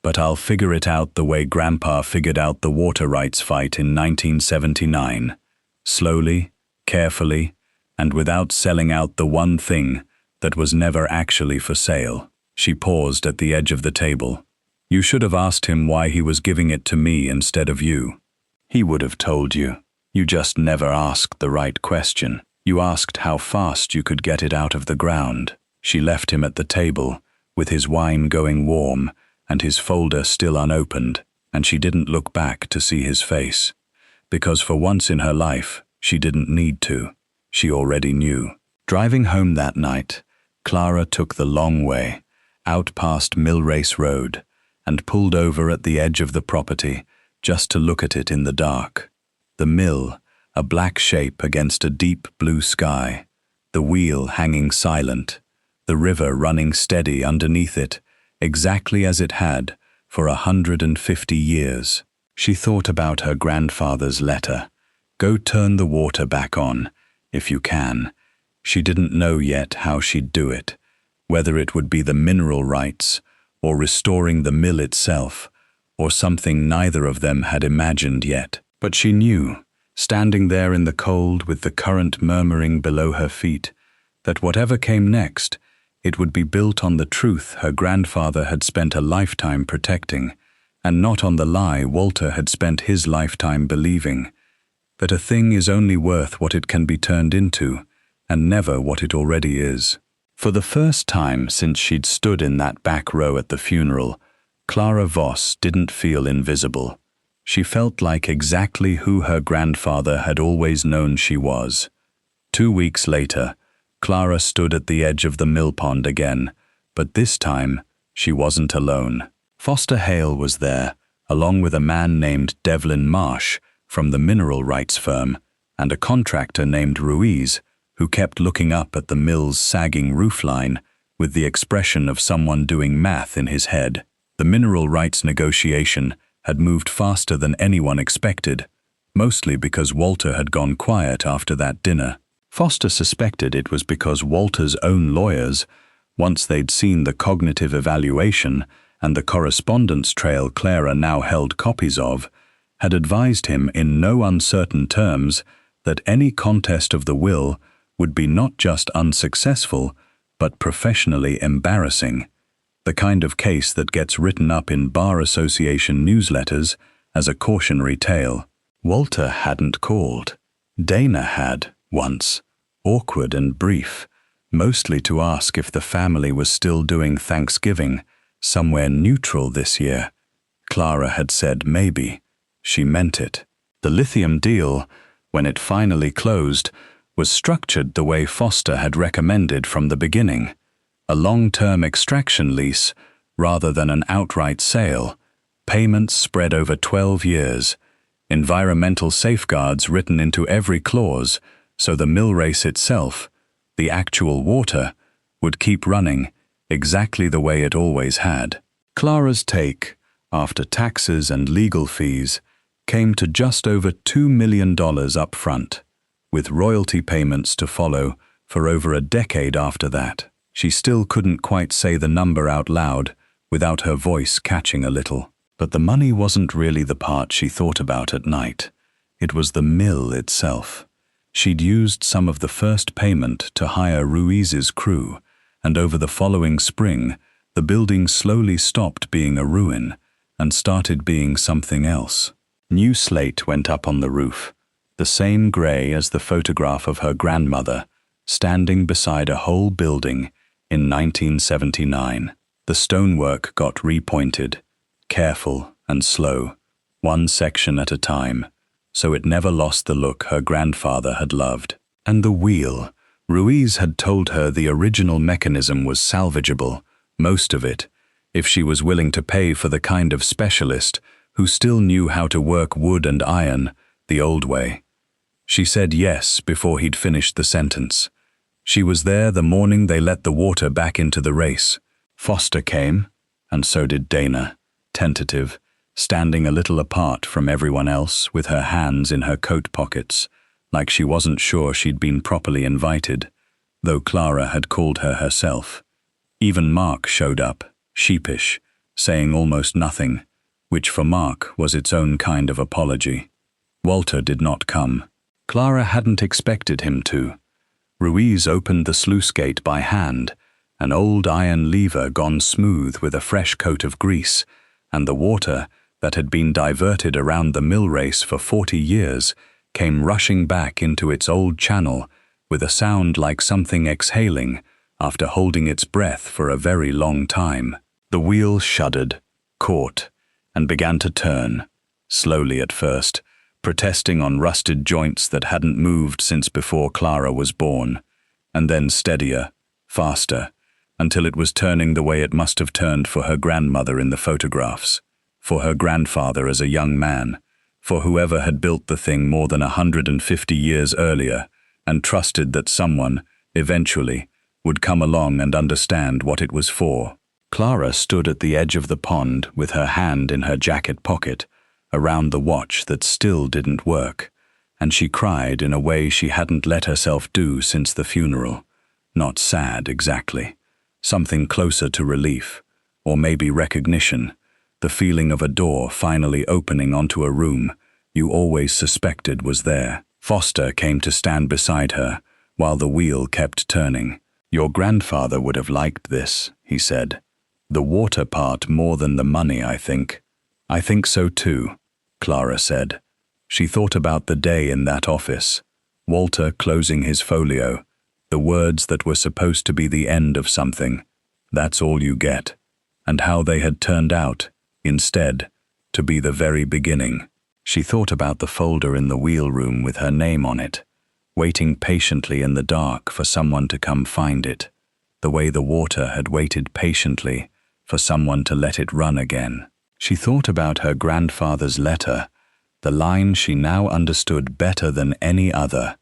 "But I'll figure it out the way Grandpa figured out the water rights fight in 1979. Slowly, carefully, and without selling out the one thing that was never actually for sale." She paused at the edge of the table. "You should have asked him why he was giving it to me instead of you. He would have told you. You just never asked the right question. You asked how fast you could get it out of the ground." She left him at the table, with his wine going warm and his folder still unopened, and she didn't look back to see his face. Because for once in her life, she didn't need to. She already knew. Driving home that night, Clara took the long way, out past Mill Race Road, and pulled over at the edge of the property, just to look at it in the dark. The mill, a black shape against a deep blue sky, the wheel hanging silent, the river running steady underneath it, exactly as it had for 150 years. She thought about her grandfather's letter. Go turn the water back on, if you can. She didn't know yet how she'd do it, whether it would be the mineral rights, or restoring the mill itself, or something neither of them had imagined yet. But she knew, standing there in the cold with the current murmuring below her feet, that whatever came next, it would be built on the truth her grandfather had spent a lifetime protecting, and not on the lie Walter had spent his lifetime believing. that a thing is only worth what it can be turned into, and never what it already is. For the first time since she'd stood in that back row at the funeral, Clara Voss didn't feel invisible. She felt like exactly who her grandfather had always known she was. 2 weeks later, Clara stood at the edge of the mill pond again, but this time she wasn't alone. Foster Hale was there, along with a man named Devlin Marsh from the mineral rights firm, and a contractor named Ruiz, who kept looking up at the mill's sagging roofline with the expression of someone doing math in his head. The mineral rights negotiation had moved faster than anyone expected, mostly because Walter had gone quiet after that dinner. Foster suspected it was because Walter's own lawyers, once they'd seen the cognitive evaluation and the correspondence trail Clara now held copies of, had advised him in no uncertain terms that any contest of the will would be not just unsuccessful, but professionally embarrassing, the kind of case that gets written up in bar association newsletters as a cautionary tale. Walter hadn't called. Dana had, once, awkward and brief, mostly to ask if the family was still doing Thanksgiving somewhere neutral this year. Clara had said maybe. She meant it. The lithium deal, when it finally closed, was structured the way Foster had recommended from the beginning. A long-term extraction lease rather than an outright sale, payments spread over 12 years, environmental safeguards written into every clause so the mill race itself, the actual water, would keep running exactly the way it always had. Clara's take, after taxes and legal fees, came to just over $2 million up front, with royalty payments to follow for over a decade after that. She still couldn't quite say the number out loud without her voice catching a little. But the money wasn't really the part she thought about at night. It was the mill itself. She'd used some of the first payment to hire Ruiz's crew, and over the following spring, the building slowly stopped being a ruin and started being something else. New slate went up on the roof, the same grey as the photograph of her grandmother, standing beside a whole building in 1979. The stonework got repointed, careful and slow, one section at a time, so it never lost the look her grandfather had loved. And the wheel, Ruiz had told her the original mechanism was salvageable, most of it, if she was willing to pay for the kind of specialist who still knew how to work wood and iron the old way. She said yes before he'd finished the sentence. She was there the morning they let the water back into the race. Foster came, and so did Dana, tentative, standing a little apart from everyone else with her hands in her coat pockets, like she wasn't sure she'd been properly invited, though Clara had called her herself. Even Mark showed up, sheepish, saying almost nothing, which for Mark was its own kind of apology. Walter did not come. Clara hadn't expected him to. Ruiz opened the sluice gate by hand, an old iron lever gone smooth with a fresh coat of grease, and the water that had been diverted around the mill race for 40 years came rushing back into its old channel with a sound like something exhaling after holding its breath for a very long time. The wheel shuddered, caught, and began to turn, slowly at first, protesting on rusted joints that hadn't moved since before Clara was born, and then steadier, faster, until it was turning the way it must have turned for her grandmother in the photographs, for her grandfather as a young man, for whoever had built the thing more than 150 years earlier and trusted that someone, eventually, would come along and understand what it was for. Clara stood at the edge of the pond with her hand in her jacket pocket, around the watch that still didn't work, and she cried in a way she hadn't let herself do since the funeral. Not sad, exactly. Something closer to relief, or maybe recognition, the feeling of a door finally opening onto a room you always suspected was there. Foster came to stand beside her while the wheel kept turning. "Your grandfather would have liked this," he said. "The water part more than the money, I think." "I think so too," Clara said. She thought about the day in that office, Walter closing his folio, the words that were supposed to be the end of something, "That's all you get," and how they had turned out, instead, to be the very beginning. She thought about the folder in the wheel room with her name on it, waiting patiently in the dark for someone to come find it, the way the water had waited patiently for someone to let it run again. She thought about her grandfather's letter, the line she now understood better than any other.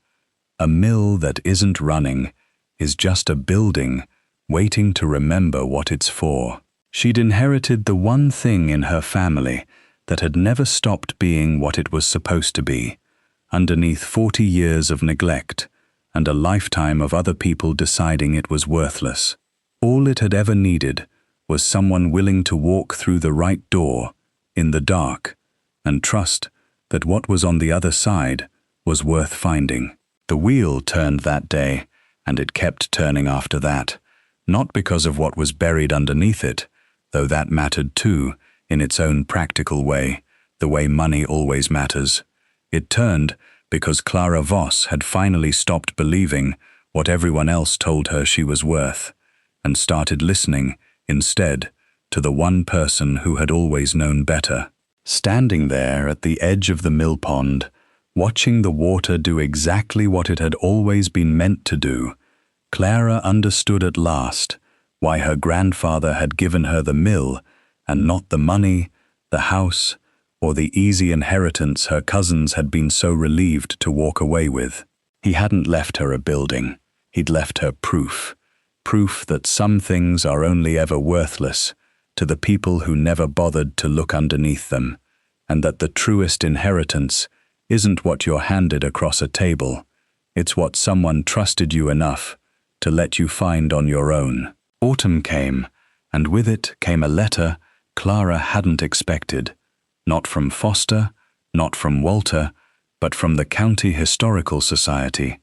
A mill that isn't running is just a building waiting to remember what it's for. She'd inherited the one thing in her family that had never stopped being what it was supposed to be, underneath 40 years of neglect and a lifetime of other people deciding it was worthless. All it had ever needed was someone willing to walk through the right door, in the dark, and trust that what was on the other side was worth finding. The wheel turned that day, and it kept turning after that, not because of what was buried underneath it, though that mattered too, in its own practical way, the way money always matters. It turned because Clara Voss had finally stopped believing what everyone else told her she was worth, and started listening, instead, to the one person who had always known better. Standing there at the edge of the mill pond, watching the water do exactly what it had always been meant to do, Clara understood at last why her grandfather had given her the mill and not the money, the house, or the easy inheritance her cousins had been so relieved to walk away with. He hadn't left her a building, he'd left her proof that some things are only ever worthless to the people who never bothered to look underneath them, and that the truest inheritance isn't what you're handed across a table, it's what someone trusted you enough to let you find on your own. Autumn came, and with it came a letter Clara hadn't expected, not from Foster, not from Walter, but from the County Historical Society,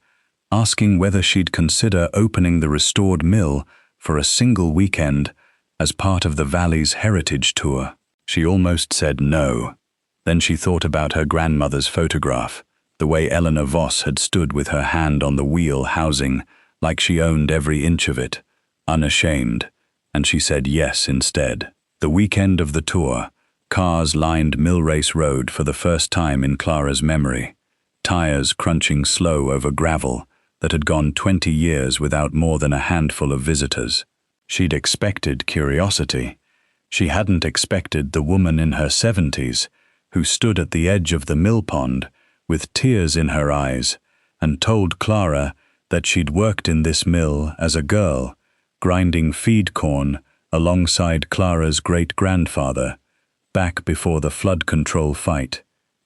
asking whether she'd consider opening the restored mill for a single weekend as part of the Valley's heritage tour. She almost said no. Then she thought about her grandmother's photograph, the way Eleanor Voss had stood with her hand on the wheel housing, like she owned every inch of it, unashamed, and she said yes instead. The weekend of the tour, cars lined Millrace Road for the first time in Clara's memory, tires crunching slow over gravel that had gone 20 years without more than a handful of visitors. She'd expected curiosity. She hadn't expected the woman in her 70s who stood at the edge of the mill pond with tears in her eyes and told Clara that she'd worked in this mill as a girl, grinding feed corn alongside Clara's great-grandfather, back before the flood control fight,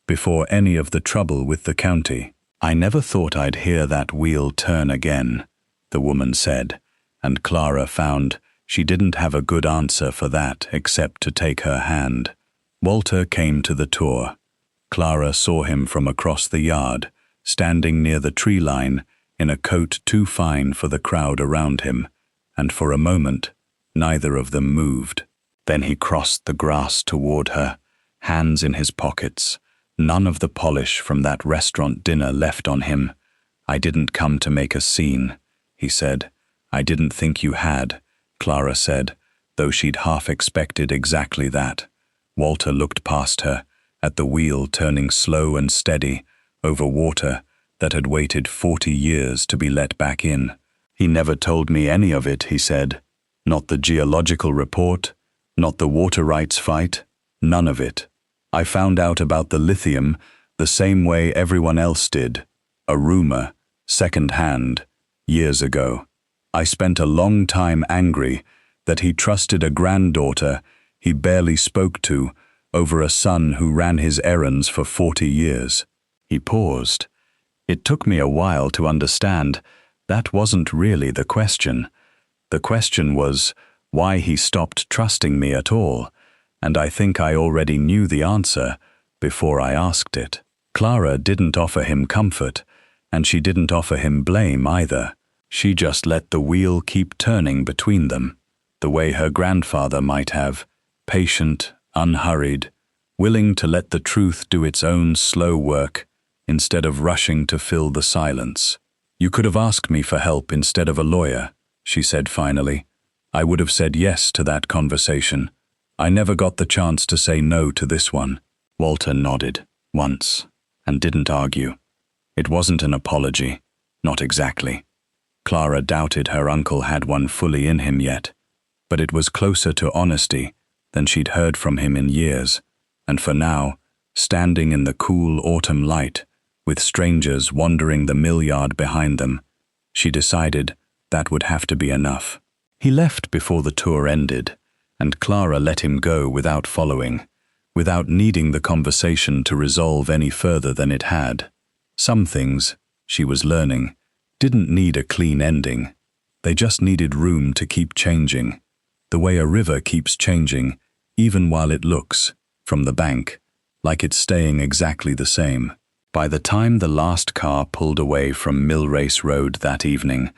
before any of the trouble with the county. "I never thought I'd hear that wheel turn again," the woman said, and Clara found she didn't have a good answer for that except to take her hand. Walter came to the tour. Clara saw him from across the yard, standing near the tree line in a coat too fine for the crowd around him, and for a moment, neither of them moved. Then he crossed the grass toward her, hands in his pockets, none of the polish from that restaurant dinner left on him. "I didn't come to make a scene," he said. "I didn't think you had," Clara said, though she'd half expected exactly that. Walter looked past her, at the wheel turning slow and steady over water that had waited 40 years to be let back in. "He never told me any of it," he said. "Not the geological report, not the water rights fight, none of it. I found out about the lithium the same way everyone else did, a rumor, second-hand, years ago. I spent a long time angry that he trusted a granddaughter he barely spoke to over a son who ran his errands for 40 years. He paused. It took me a while to understand that wasn't really the question. The question was why he stopped trusting me at all, and I think I already knew the answer before I asked it. Clara didn't offer him comfort, and she didn't offer him blame either. She just let the wheel keep turning between them, the way her grandfather might have, patient, unhurried, willing to let the truth do its own slow work instead of rushing to fill the silence. "You could have asked me for help instead of a lawyer," she said finally. "I would have said yes to that conversation. I never got the chance to say no to this one." Walter nodded, once, and didn't argue. It wasn't an apology, not exactly. Clara doubted her uncle had one fully in him yet, but it was closer to honesty than she'd heard from him in years, and for now, standing in the cool autumn light, with strangers wandering the mill yard behind them, she decided that would have to be enough. He left before the tour ended, and Clara let him go without following, without needing the conversation to resolve any further than it had. Some things, she was learning, didn't need a clean ending. They just needed room to keep changing, the way a river keeps changing, even while it looks, from the bank, like it's staying exactly the same. By the time the last car pulled away from Mill Race Road that evening,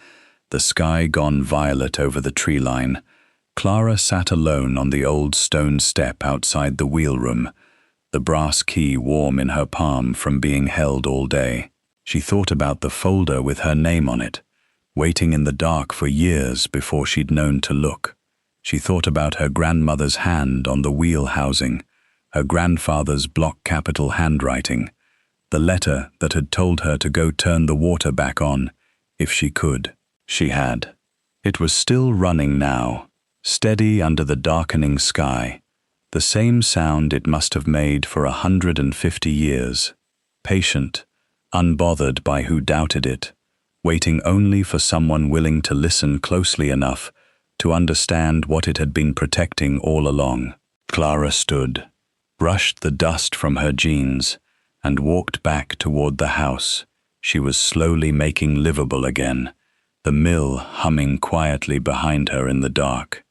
the sky gone violet over the tree line, Clara sat alone on the old stone step outside the wheelroom, the brass key warm in her palm from being held all day. She thought about the folder with her name on it, waiting in the dark for years before she'd known to look. She thought about her grandmother's hand on the wheel housing, her grandfather's block capital handwriting, the letter that had told her to go turn the water back on, if she could. She had. It was still running now, steady under the darkening sky, the same sound it must have made for 150 years, patient, unbothered by who doubted it, waiting only for someone willing to listen closely enough to understand what it had been protecting all along. Clara stood, brushed the dust from her jeans, and walked back toward the house she was slowly making livable again, the mill humming quietly behind her in the dark.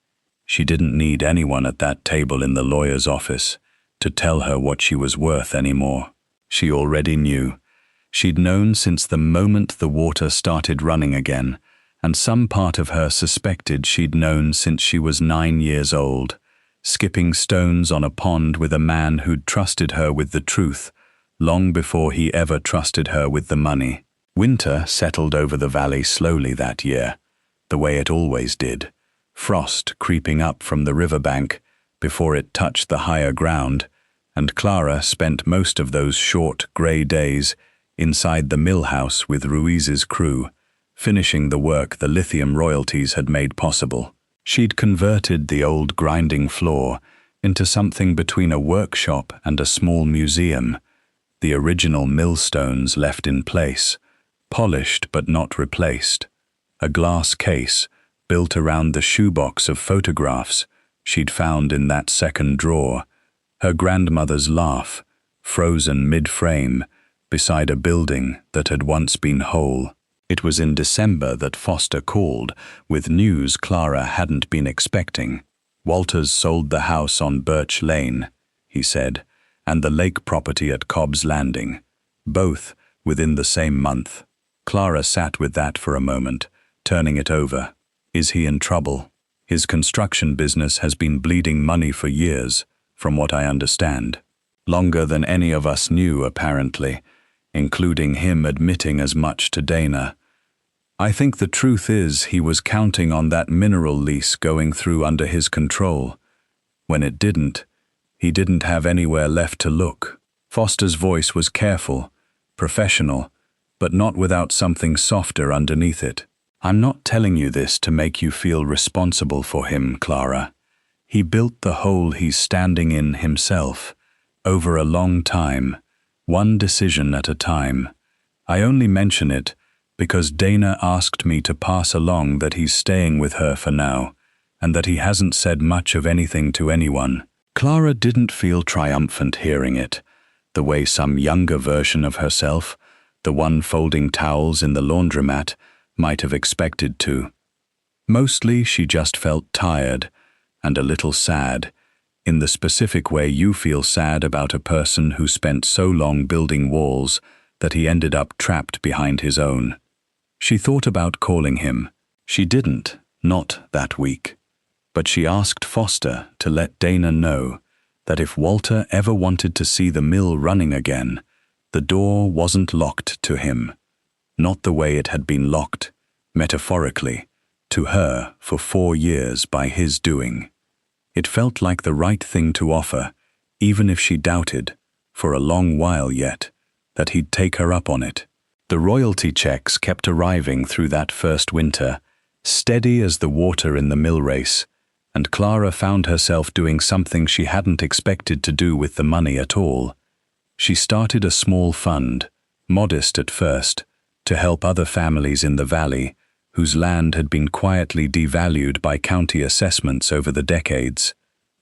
She didn't need anyone at that table in the lawyer's office to tell her what she was worth anymore. She already knew. She'd known since the moment the water started running again, and some part of her suspected she'd known since she was 9 years old, skipping stones on a pond with a man who'd trusted her with the truth, long before he ever trusted her with the money. Winter settled over the valley slowly that year, the way it always did, frost creeping up from the riverbank before it touched the higher ground, and Clara spent most of those short, grey days inside the mill house with Ruiz's crew, finishing the work the lithium royalties had made possible. She'd converted the old grinding floor into something between a workshop and a small museum, the original millstones left in place, polished but not replaced, a glass case built around the shoebox of photographs she'd found in that second drawer, her grandmother's laugh, frozen mid-frame, beside a building that had once been whole. It was in December that Foster called, with news Clara hadn't been expecting. "Walters sold the house on Birch Lane," he said, "and the lake property at Cobb's Landing, both within the same month." Clara sat with that for a moment, turning it over. Is he in trouble? His construction business has been bleeding money for years, from what I understand. Longer than any of us knew, apparently, including him admitting as much to Dana. I think the truth is he was counting on that mineral lease going through under his control. When it didn't, he didn't have anywhere left to look. Foster's voice was careful, professional, but not without something softer underneath it. "I'm not telling you this to make you feel responsible for him, Clara. He built the hole he's standing in himself, over a long time, one decision at a time. I only mention it because Dana asked me to pass along that he's staying with her for now, and that he hasn't said much of anything to anyone." Clara didn't feel triumphant hearing it, the way some younger version of herself, the one folding towels in the laundromat, might have expected to. Mostly she just felt tired and a little sad, in the specific way you feel sad about a person who spent so long building walls that he ended up trapped behind his own. She thought about calling him. She didn't, not that week. But she asked Foster to let Dana know that if Walter ever wanted to see the mill running again, the door wasn't locked to him. Not the way it had been locked, metaphorically, to her for 4 years by his doing. It felt like the right thing to offer, even if she doubted, for a long while yet, that he'd take her up on it. The royalty checks kept arriving through that first winter, steady as the water in the mill race, and Clara found herself doing something she hadn't expected to do with the money at all. She started a small fund, modest at first, to help other families in the valley whose land had been quietly devalued by county assessments over the decades.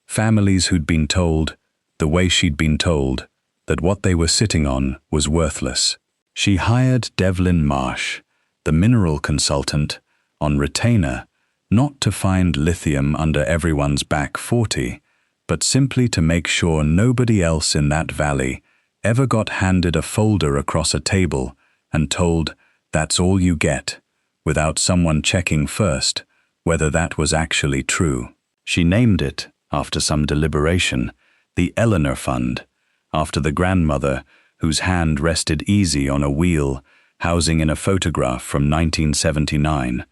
Families who'd been told, the way she'd been told, that what they were sitting on was worthless. She hired Devlin Marsh, the mineral consultant, on retainer, not to find lithium under everyone's back 40, but simply to make sure nobody else in that valley ever got handed a folder across a table and told, "That's all you get," without someone checking first whether that was actually true. She named it, after some deliberation, the Eleanor Fund, after the grandmother whose hand rested easy on a wheel housing in a photograph from 1979,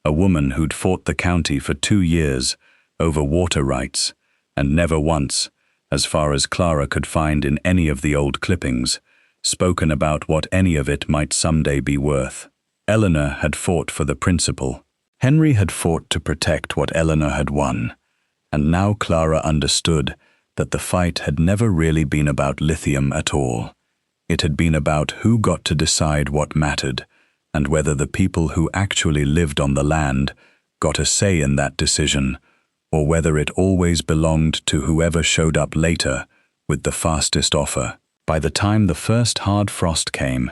a woman who'd fought the county for 2 years over water rights, and never once, as far as Clara could find in any of the old clippings, spoken about what any of it might someday be worth. Eleanor had fought for the principle. Henry had fought to protect what Eleanor had won, and now Clara understood that the fight had never really been about lithium at all. It had been about who got to decide what mattered, and whether the people who actually lived on the land got a say in that decision, or whether it always belonged to whoever showed up later with the fastest offer. By the time the first hard frost came,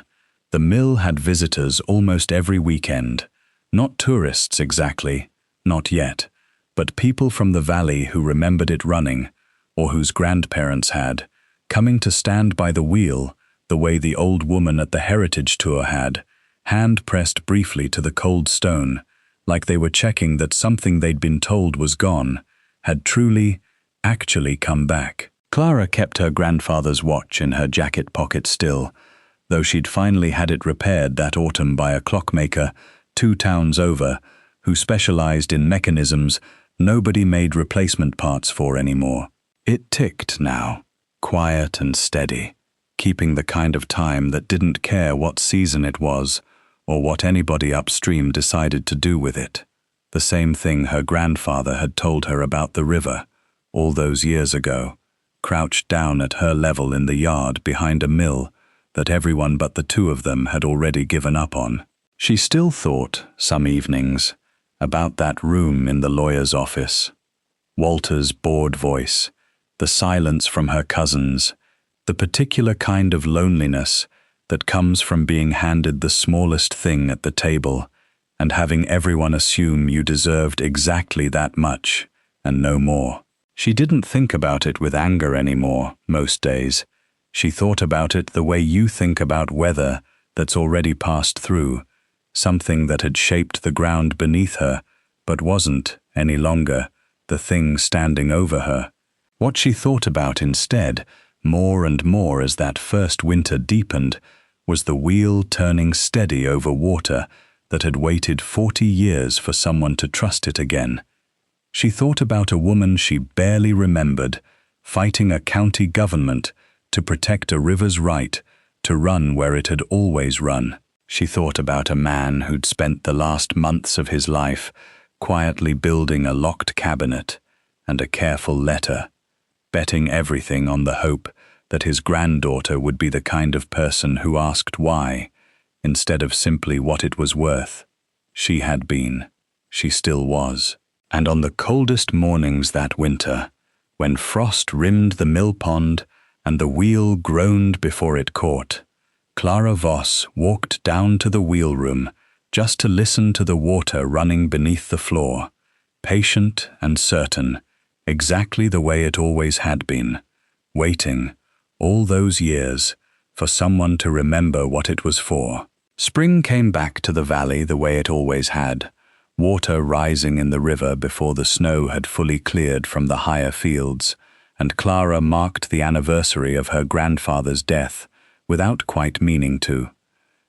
the mill had visitors almost every weekend. Not tourists exactly, not yet, but people from the valley who remembered it running, or whose grandparents had, coming to stand by the wheel the way the old woman at the heritage tour had, hand pressed briefly to the cold stone, like they were checking that something they'd been told was gone, had truly, actually come back. Clara kept her grandfather's watch in her jacket pocket still, though she'd finally had it repaired that autumn by a clockmaker 2 towns over, who specialized in mechanisms nobody made replacement parts for anymore. It ticked now, quiet and steady, keeping the kind of time that didn't care what season it was or what anybody upstream decided to do with it. The same thing her grandfather had told her about the river, all those years ago, crouched down at her level in the yard behind a mill that everyone but the 2 of them had already given up on. She still thought, some evenings, about that room in the lawyer's office. Walter's bored voice, the silence from her cousins, the particular kind of loneliness that comes from being handed the smallest thing at the table and having everyone assume you deserved exactly that much and no more. She didn't think about it with anger anymore, most days. She thought about it the way you think about weather that's already passed through, something that had shaped the ground beneath her, but wasn't, any longer, the thing standing over her. What she thought about instead, more and more as that first winter deepened, was the wheel turning steady over water that had waited 40 years for someone to trust it again. She thought about a woman she barely remembered, fighting a county government to protect a river's right to run where it had always run. She thought about a man who'd spent the last months of his life quietly building a locked cabinet and a careful letter, betting everything on the hope that his granddaughter would be the kind of person who asked why, instead of simply what it was worth. She had been. She still was. And on the coldest mornings that winter, when frost rimmed the mill pond and the wheel groaned before it caught, Clara Voss walked down to the wheel room just to listen to the water running beneath the floor, patient and certain, exactly the way it always had been, waiting, all those years, for someone to remember what it was for. Spring came back to the valley the way it always had, water rising in the river before the snow had fully cleared from the higher fields, and Clara marked the anniversary of her grandfather's death without quite meaning to.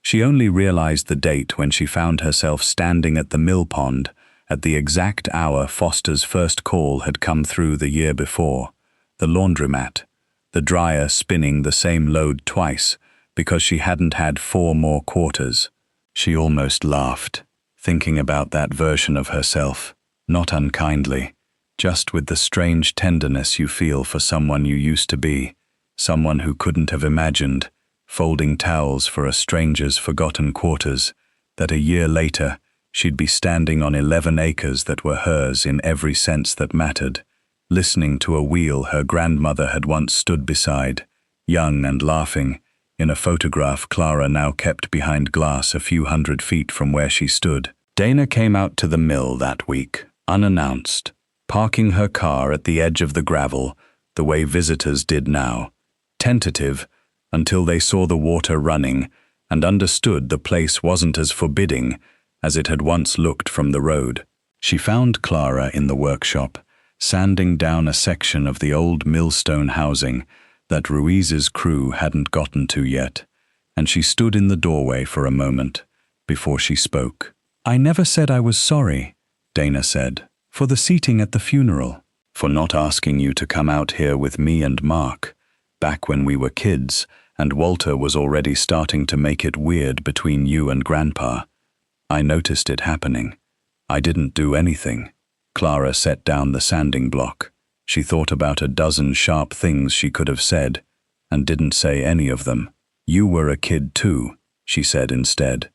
She only realized the date when she found herself standing at the mill pond at the exact hour Foster's first call had come through the year before. The laundromat, the dryer spinning the same load twice because she hadn't had 4 more quarters. She almost laughed, thinking about that version of herself, not unkindly, just with the strange tenderness you feel for someone you used to be, someone who couldn't have imagined, folding towels for a stranger's forgotten quarters, that a year later she'd be standing on 11 acres that were hers in every sense that mattered, listening to a wheel her grandmother had once stood beside, young and laughing, in a photograph Clara now kept behind glass a few hundred feet from where she stood. Dana came out to the mill that week, unannounced, parking her car at the edge of the gravel the way visitors did now, tentative until they saw the water running and understood the place wasn't as forbidding as it had once looked from the road. She found Clara in the workshop, sanding down a section of the old millstone housing that Ruiz's crew hadn't gotten to yet, and she stood in the doorway for a moment before she spoke. "I never said I was sorry," Dana said, "for the seating at the funeral, for not asking you to come out here with me and Mark, back when we were kids and Walter was already starting to make it weird between you and Grandpa. I noticed it happening. I didn't do anything." Clara set down the sanding block. She thought about a dozen sharp things she could have said, and didn't say any of them. "You were a kid too," she said instead.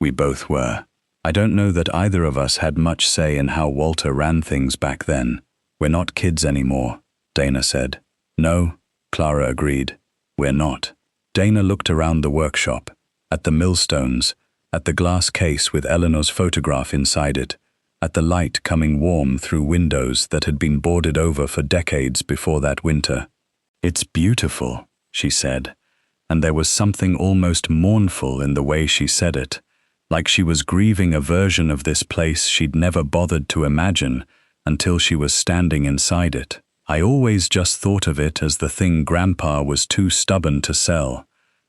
"We both were. I don't know that either of us had much say in how Walter ran things back then. We're not kids anymore," Dana said. "No," Clara agreed. "We're not." Dana looked around the workshop, at the millstones, at the glass case with Eleanor's photograph inside it, at the light coming warm through windows that had been boarded over for decades before that winter. "It's beautiful," she said, and there was something almost mournful in the way she said it, like she was grieving a version of this place she'd never bothered to imagine until she was standing inside it. "I always just thought of it as the thing Grandpa was too stubborn to sell.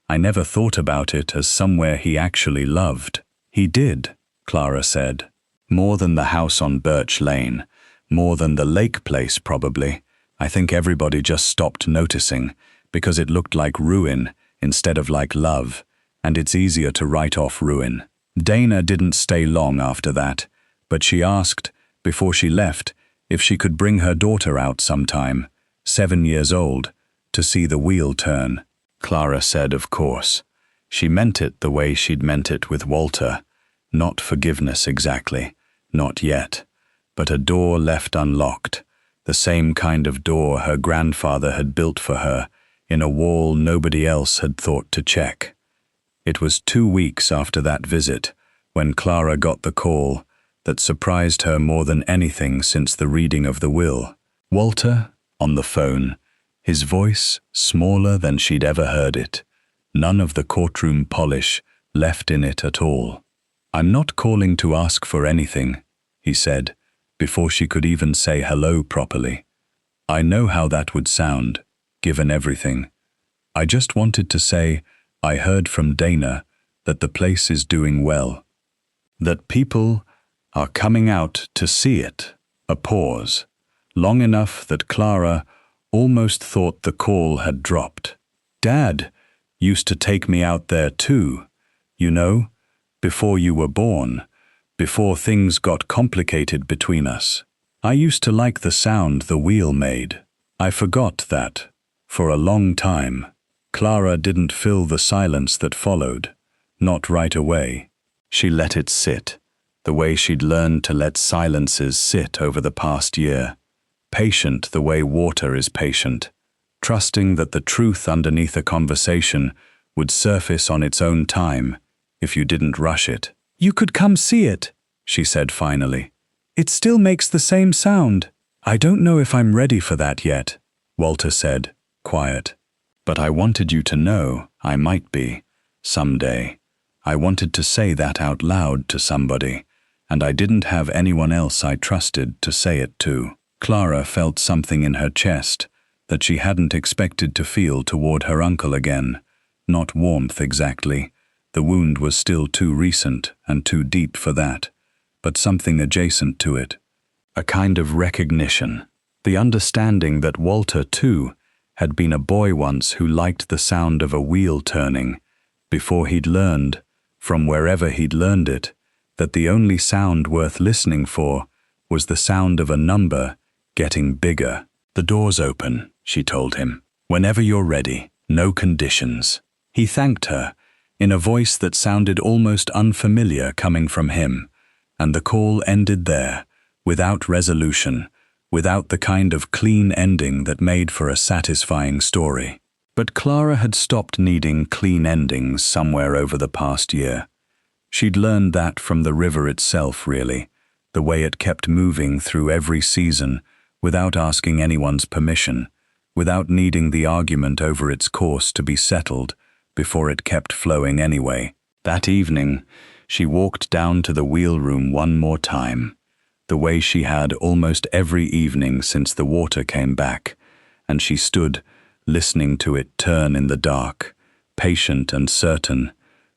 I never thought about it as somewhere he actually loved." "He did," Clara said. "More than the house on Birch Lane, more than the lake place probably. I think everybody just stopped noticing because it looked like ruin instead of like love, and it's easier to write off ruin." Dana didn't stay long after that, but she asked, before she left, if she could bring her daughter out sometime, 7 years old, to see the wheel turn. Clara said of course. She meant it the way she'd meant it with Walter. Not forgiveness exactly, not yet, but a door left unlocked, the same kind of door her grandfather had built for her in a wall nobody else had thought to check. It was 2 weeks after that visit when Clara got the call that surprised her more than anything since the reading of the will. Walter, on the phone, his voice smaller than she'd ever heard it, none of the courtroom polish left in it at all. "I'm not calling to ask for anything," he said, before she could even say hello properly. "I know how that would sound, given everything. I just wanted to say I heard from Dana that the place is doing well, that people are coming out to see it." A pause, long enough that Clara almost thought the call had dropped. "Dad used to take me out there too, you know, before you were born, before things got complicated between us. I used to like the sound the wheel made. I forgot that, for a long time." Clara didn't fill the silence that followed, not right away. She let it sit, the way she'd learned to let silences sit over the past year, patient the way water is patient, trusting that the truth underneath a conversation would surface on its own time if you didn't rush it. "You could come see it," she said finally. "It still makes the same sound." "I don't know if I'm ready for that yet," Walter said, quiet. "But I wanted you to know I might be, someday. I wanted to say that out loud to somebody, and I didn't have anyone else I trusted to say it to." Clara felt something in her chest, that she hadn't expected to feel toward her uncle again. Not warmth exactly. The wound was still too recent and too deep for that, but something adjacent to it. A kind of recognition. The understanding that Walter, too, had been a boy once who liked the sound of a wheel turning, before he'd learned, from wherever he'd learned it, that the only sound worth listening for was the sound of a number getting bigger. "The door's open," she told him. "Whenever you're ready, no conditions." He thanked her, in a voice that sounded almost unfamiliar coming from him, and the call ended there, without resolution, without the kind of clean ending that made for a satisfying story. But Clara had stopped needing clean endings somewhere over the past year. She'd learned that from the river itself, really, the way it kept moving through every season without asking anyone's permission, without needing the argument over its course to be settled before it kept flowing anyway. That evening, she walked down to the wheel room one more time, the way she had almost every evening since the water came back, and she stood, listening to it turn in the dark, patient and certain,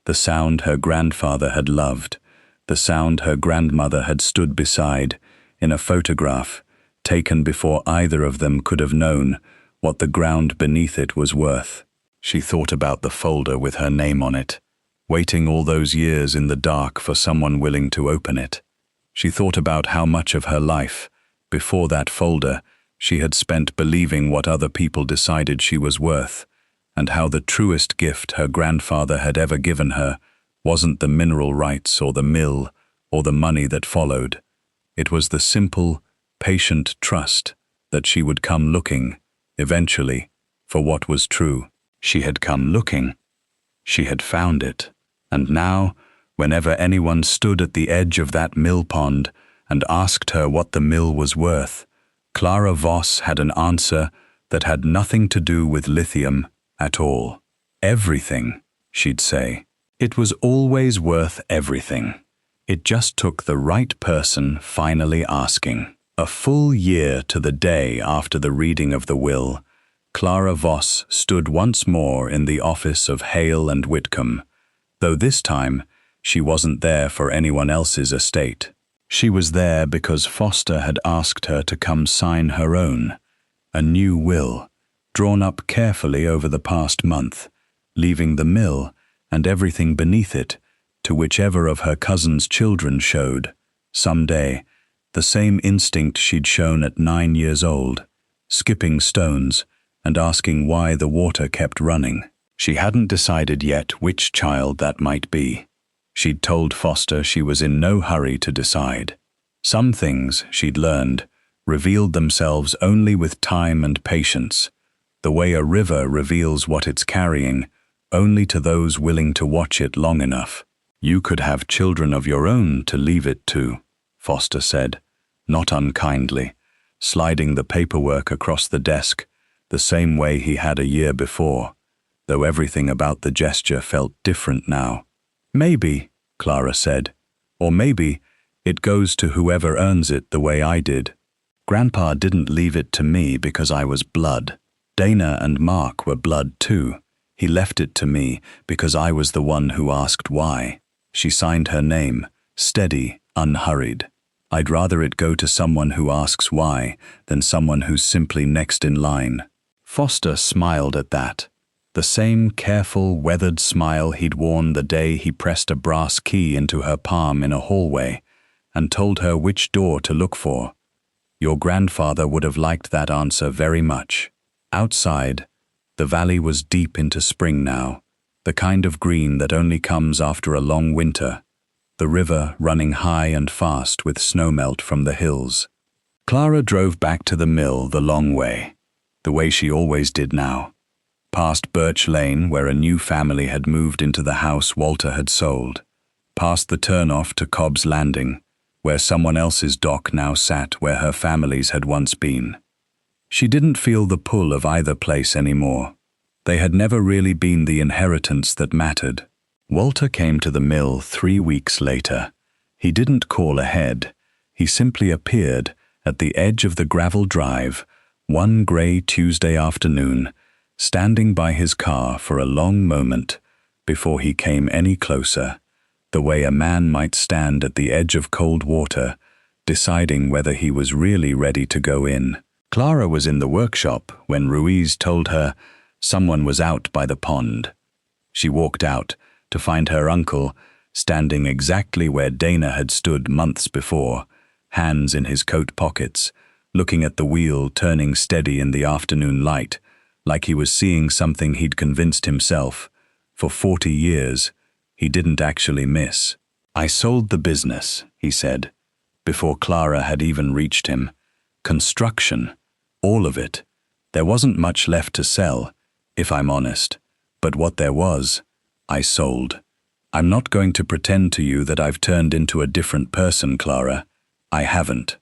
the sound her grandfather had loved, the sound her grandmother had stood beside, in a photograph, taken before either of them could have known what the ground beneath it was worth. She thought about the folder with her name on it, waiting all those years in the dark for someone willing to open it. She thought about how much of her life, before that folder, she had spent believing what other people decided she was worth, and how the truest gift her grandfather had ever given her wasn't the mineral rights or the mill or the money that followed. It was the simple, patient trust that she would come looking, eventually, for what was true. She had come looking. She had found it. And now, whenever anyone stood at the edge of that mill pond and asked her what the mill was worth, Clara Voss had an answer that had nothing to do with lithium at all. Everything, she'd say. It was always worth everything. It just took the right person finally asking. A full year to the day after the reading of the will, Clara Voss stood once more in the office of Hale and Whitcomb, though this time she wasn't there for anyone else's estate. She was there because Foster had asked her to come sign her own, a new will, drawn up carefully over the past month, leaving the mill and everything beneath it to whichever of her cousin's children showed, someday, the same instinct she'd shown at 9 years old, skipping stones and asking why the water kept running. She hadn't decided yet which child that might be. She'd told Foster she was in no hurry to decide. Some things, she'd learned, revealed themselves only with time and patience, the way a river reveals what it's carrying only to those willing to watch it long enough. "You could have children of your own to leave it to," Foster said, not unkindly, sliding the paperwork across the desk the same way he had a year before, though everything about the gesture felt different now. "Maybe," Clara said, "or maybe it goes to whoever earns it the way I did. Grandpa didn't leave it to me because I was blood. Dana and Mark were blood too. He left it to me because I was the one who asked why." She signed her name, steady, unhurried. "I'd rather it go to someone who asks why than someone who's simply next in line." Foster smiled at that, the same careful, weathered smile he'd worn the day he pressed a brass key into her palm in a hallway and told her which door to look for. Your grandfather would have liked that answer very much. Outside, the valley was deep into spring now, the kind of green that only comes after a long winter, the river running high and fast with snowmelt from the hills. Clara drove back to the mill the long way she always did now, past Birch Lane where a new family had moved into the house Walter had sold, past the turnoff to Cobb's Landing, where someone else's dock now sat where her family's had once been. She didn't feel the pull of either place anymore. They had never really been the inheritance that mattered. Walter came to the mill 3 weeks later. He didn't call ahead. He simply appeared at the edge of the gravel drive, One grey Tuesday afternoon, standing by his car for a long moment before he came any closer, the way a man might stand at the edge of cold water, deciding whether he was really ready to go in. Clara was in the workshop when Ruiz told her someone was out by the pond. She walked out to find her uncle standing exactly where Dana had stood months before, hands in his coat pockets, looking at the wheel turning steady in the afternoon light, like he was seeing something he'd convinced himself, for 40 years, he didn't actually miss. "I sold the business," he said, before Clara had even reached him. "Construction. All of it. There wasn't much left to sell, if I'm honest, but what there was, I sold. I'm not going to pretend to you that I've turned into a different person, Clara. I haven't.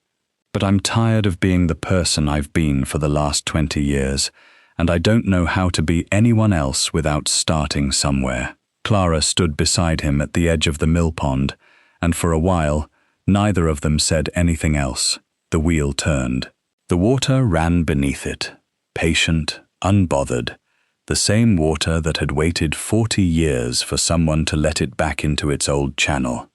But I'm tired of being the person I've been for the last 20 years, and I don't know how to be anyone else without starting somewhere." Clara stood beside him at the edge of the mill pond, and for a while, neither of them said anything else. The wheel turned. The water ran beneath it, patient, unbothered, the same water that had waited 40 years for someone to let it back into its old channel,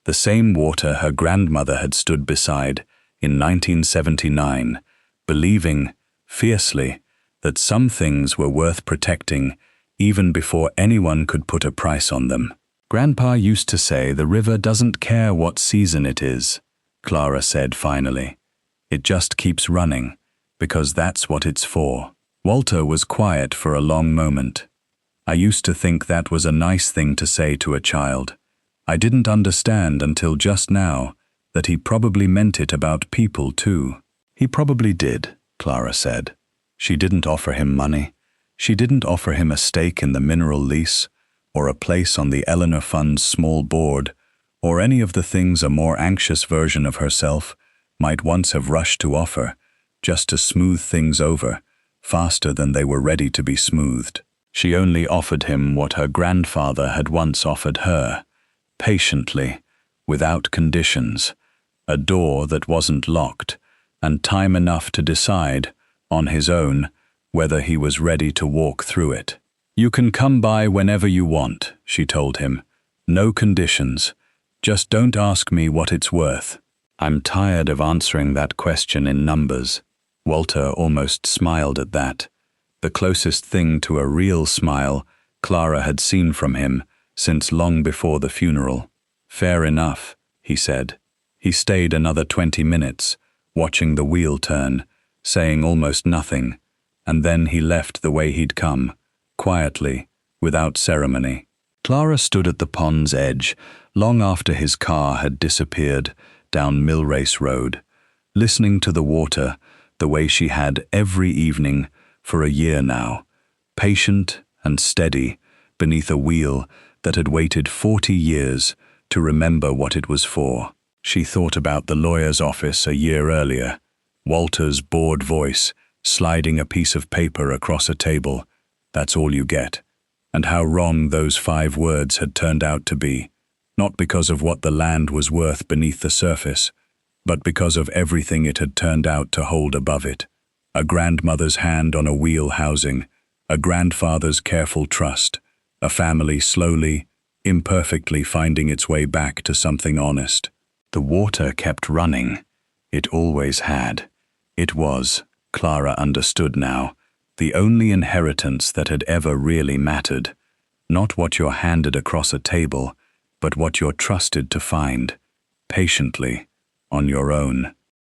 the same water her grandmother had stood beside in 1979, believing, fiercely, that some things were worth protecting even before anyone could put a price on them. "Grandpa used to say the river doesn't care what season it is," Clara said finally. "It just keeps running, because that's what it's for." Walter was quiet for a long moment. "I used to think that was a nice thing to say to a child. I didn't understand until just now that he probably meant it about people too." "He probably did," Clara said. She didn't offer him money. She didn't offer him a stake in the mineral lease, or a place on the Eleanor Fund's small board, or any of the things a more anxious version of herself might once have rushed to offer, just to smooth things over, faster than they were ready to be smoothed. She only offered him what her grandfather had once offered her, patiently, without conditions, a door that wasn't locked, and time enough to decide, on his own, whether he was ready to walk through it. "You can come by whenever you want," she told him. "No conditions. Just don't ask me what it's worth." "I'm tired of answering that question in numbers." Walter almost smiled at that, the closest thing to a real smile Clara had seen from him since long before the funeral. "Fair enough," he said. He stayed another 20 minutes, watching the wheel turn, saying almost nothing, and then he left the way he'd come, quietly, without ceremony. Clara stood at the pond's edge, long after his car had disappeared down Millrace Road, listening to the water the way she had every evening for a year now, patient and steady beneath a wheel that had waited 40 years to remember what it was for. She thought about the lawyer's office a year earlier, Walter's bored voice sliding a piece of paper across a table, "That's all you get," and how wrong those 5 words had turned out to be, not because of what the land was worth beneath the surface, but because of everything it had turned out to hold above it. A grandmother's hand on a wheel housing, a grandfather's careful trust, a family slowly, imperfectly finding its way back to something honest. The water kept running. It always had. It was, Clara understood now, the only inheritance that had ever really mattered. Not what you're handed across a table, but what you're trusted to find, patiently, on your own.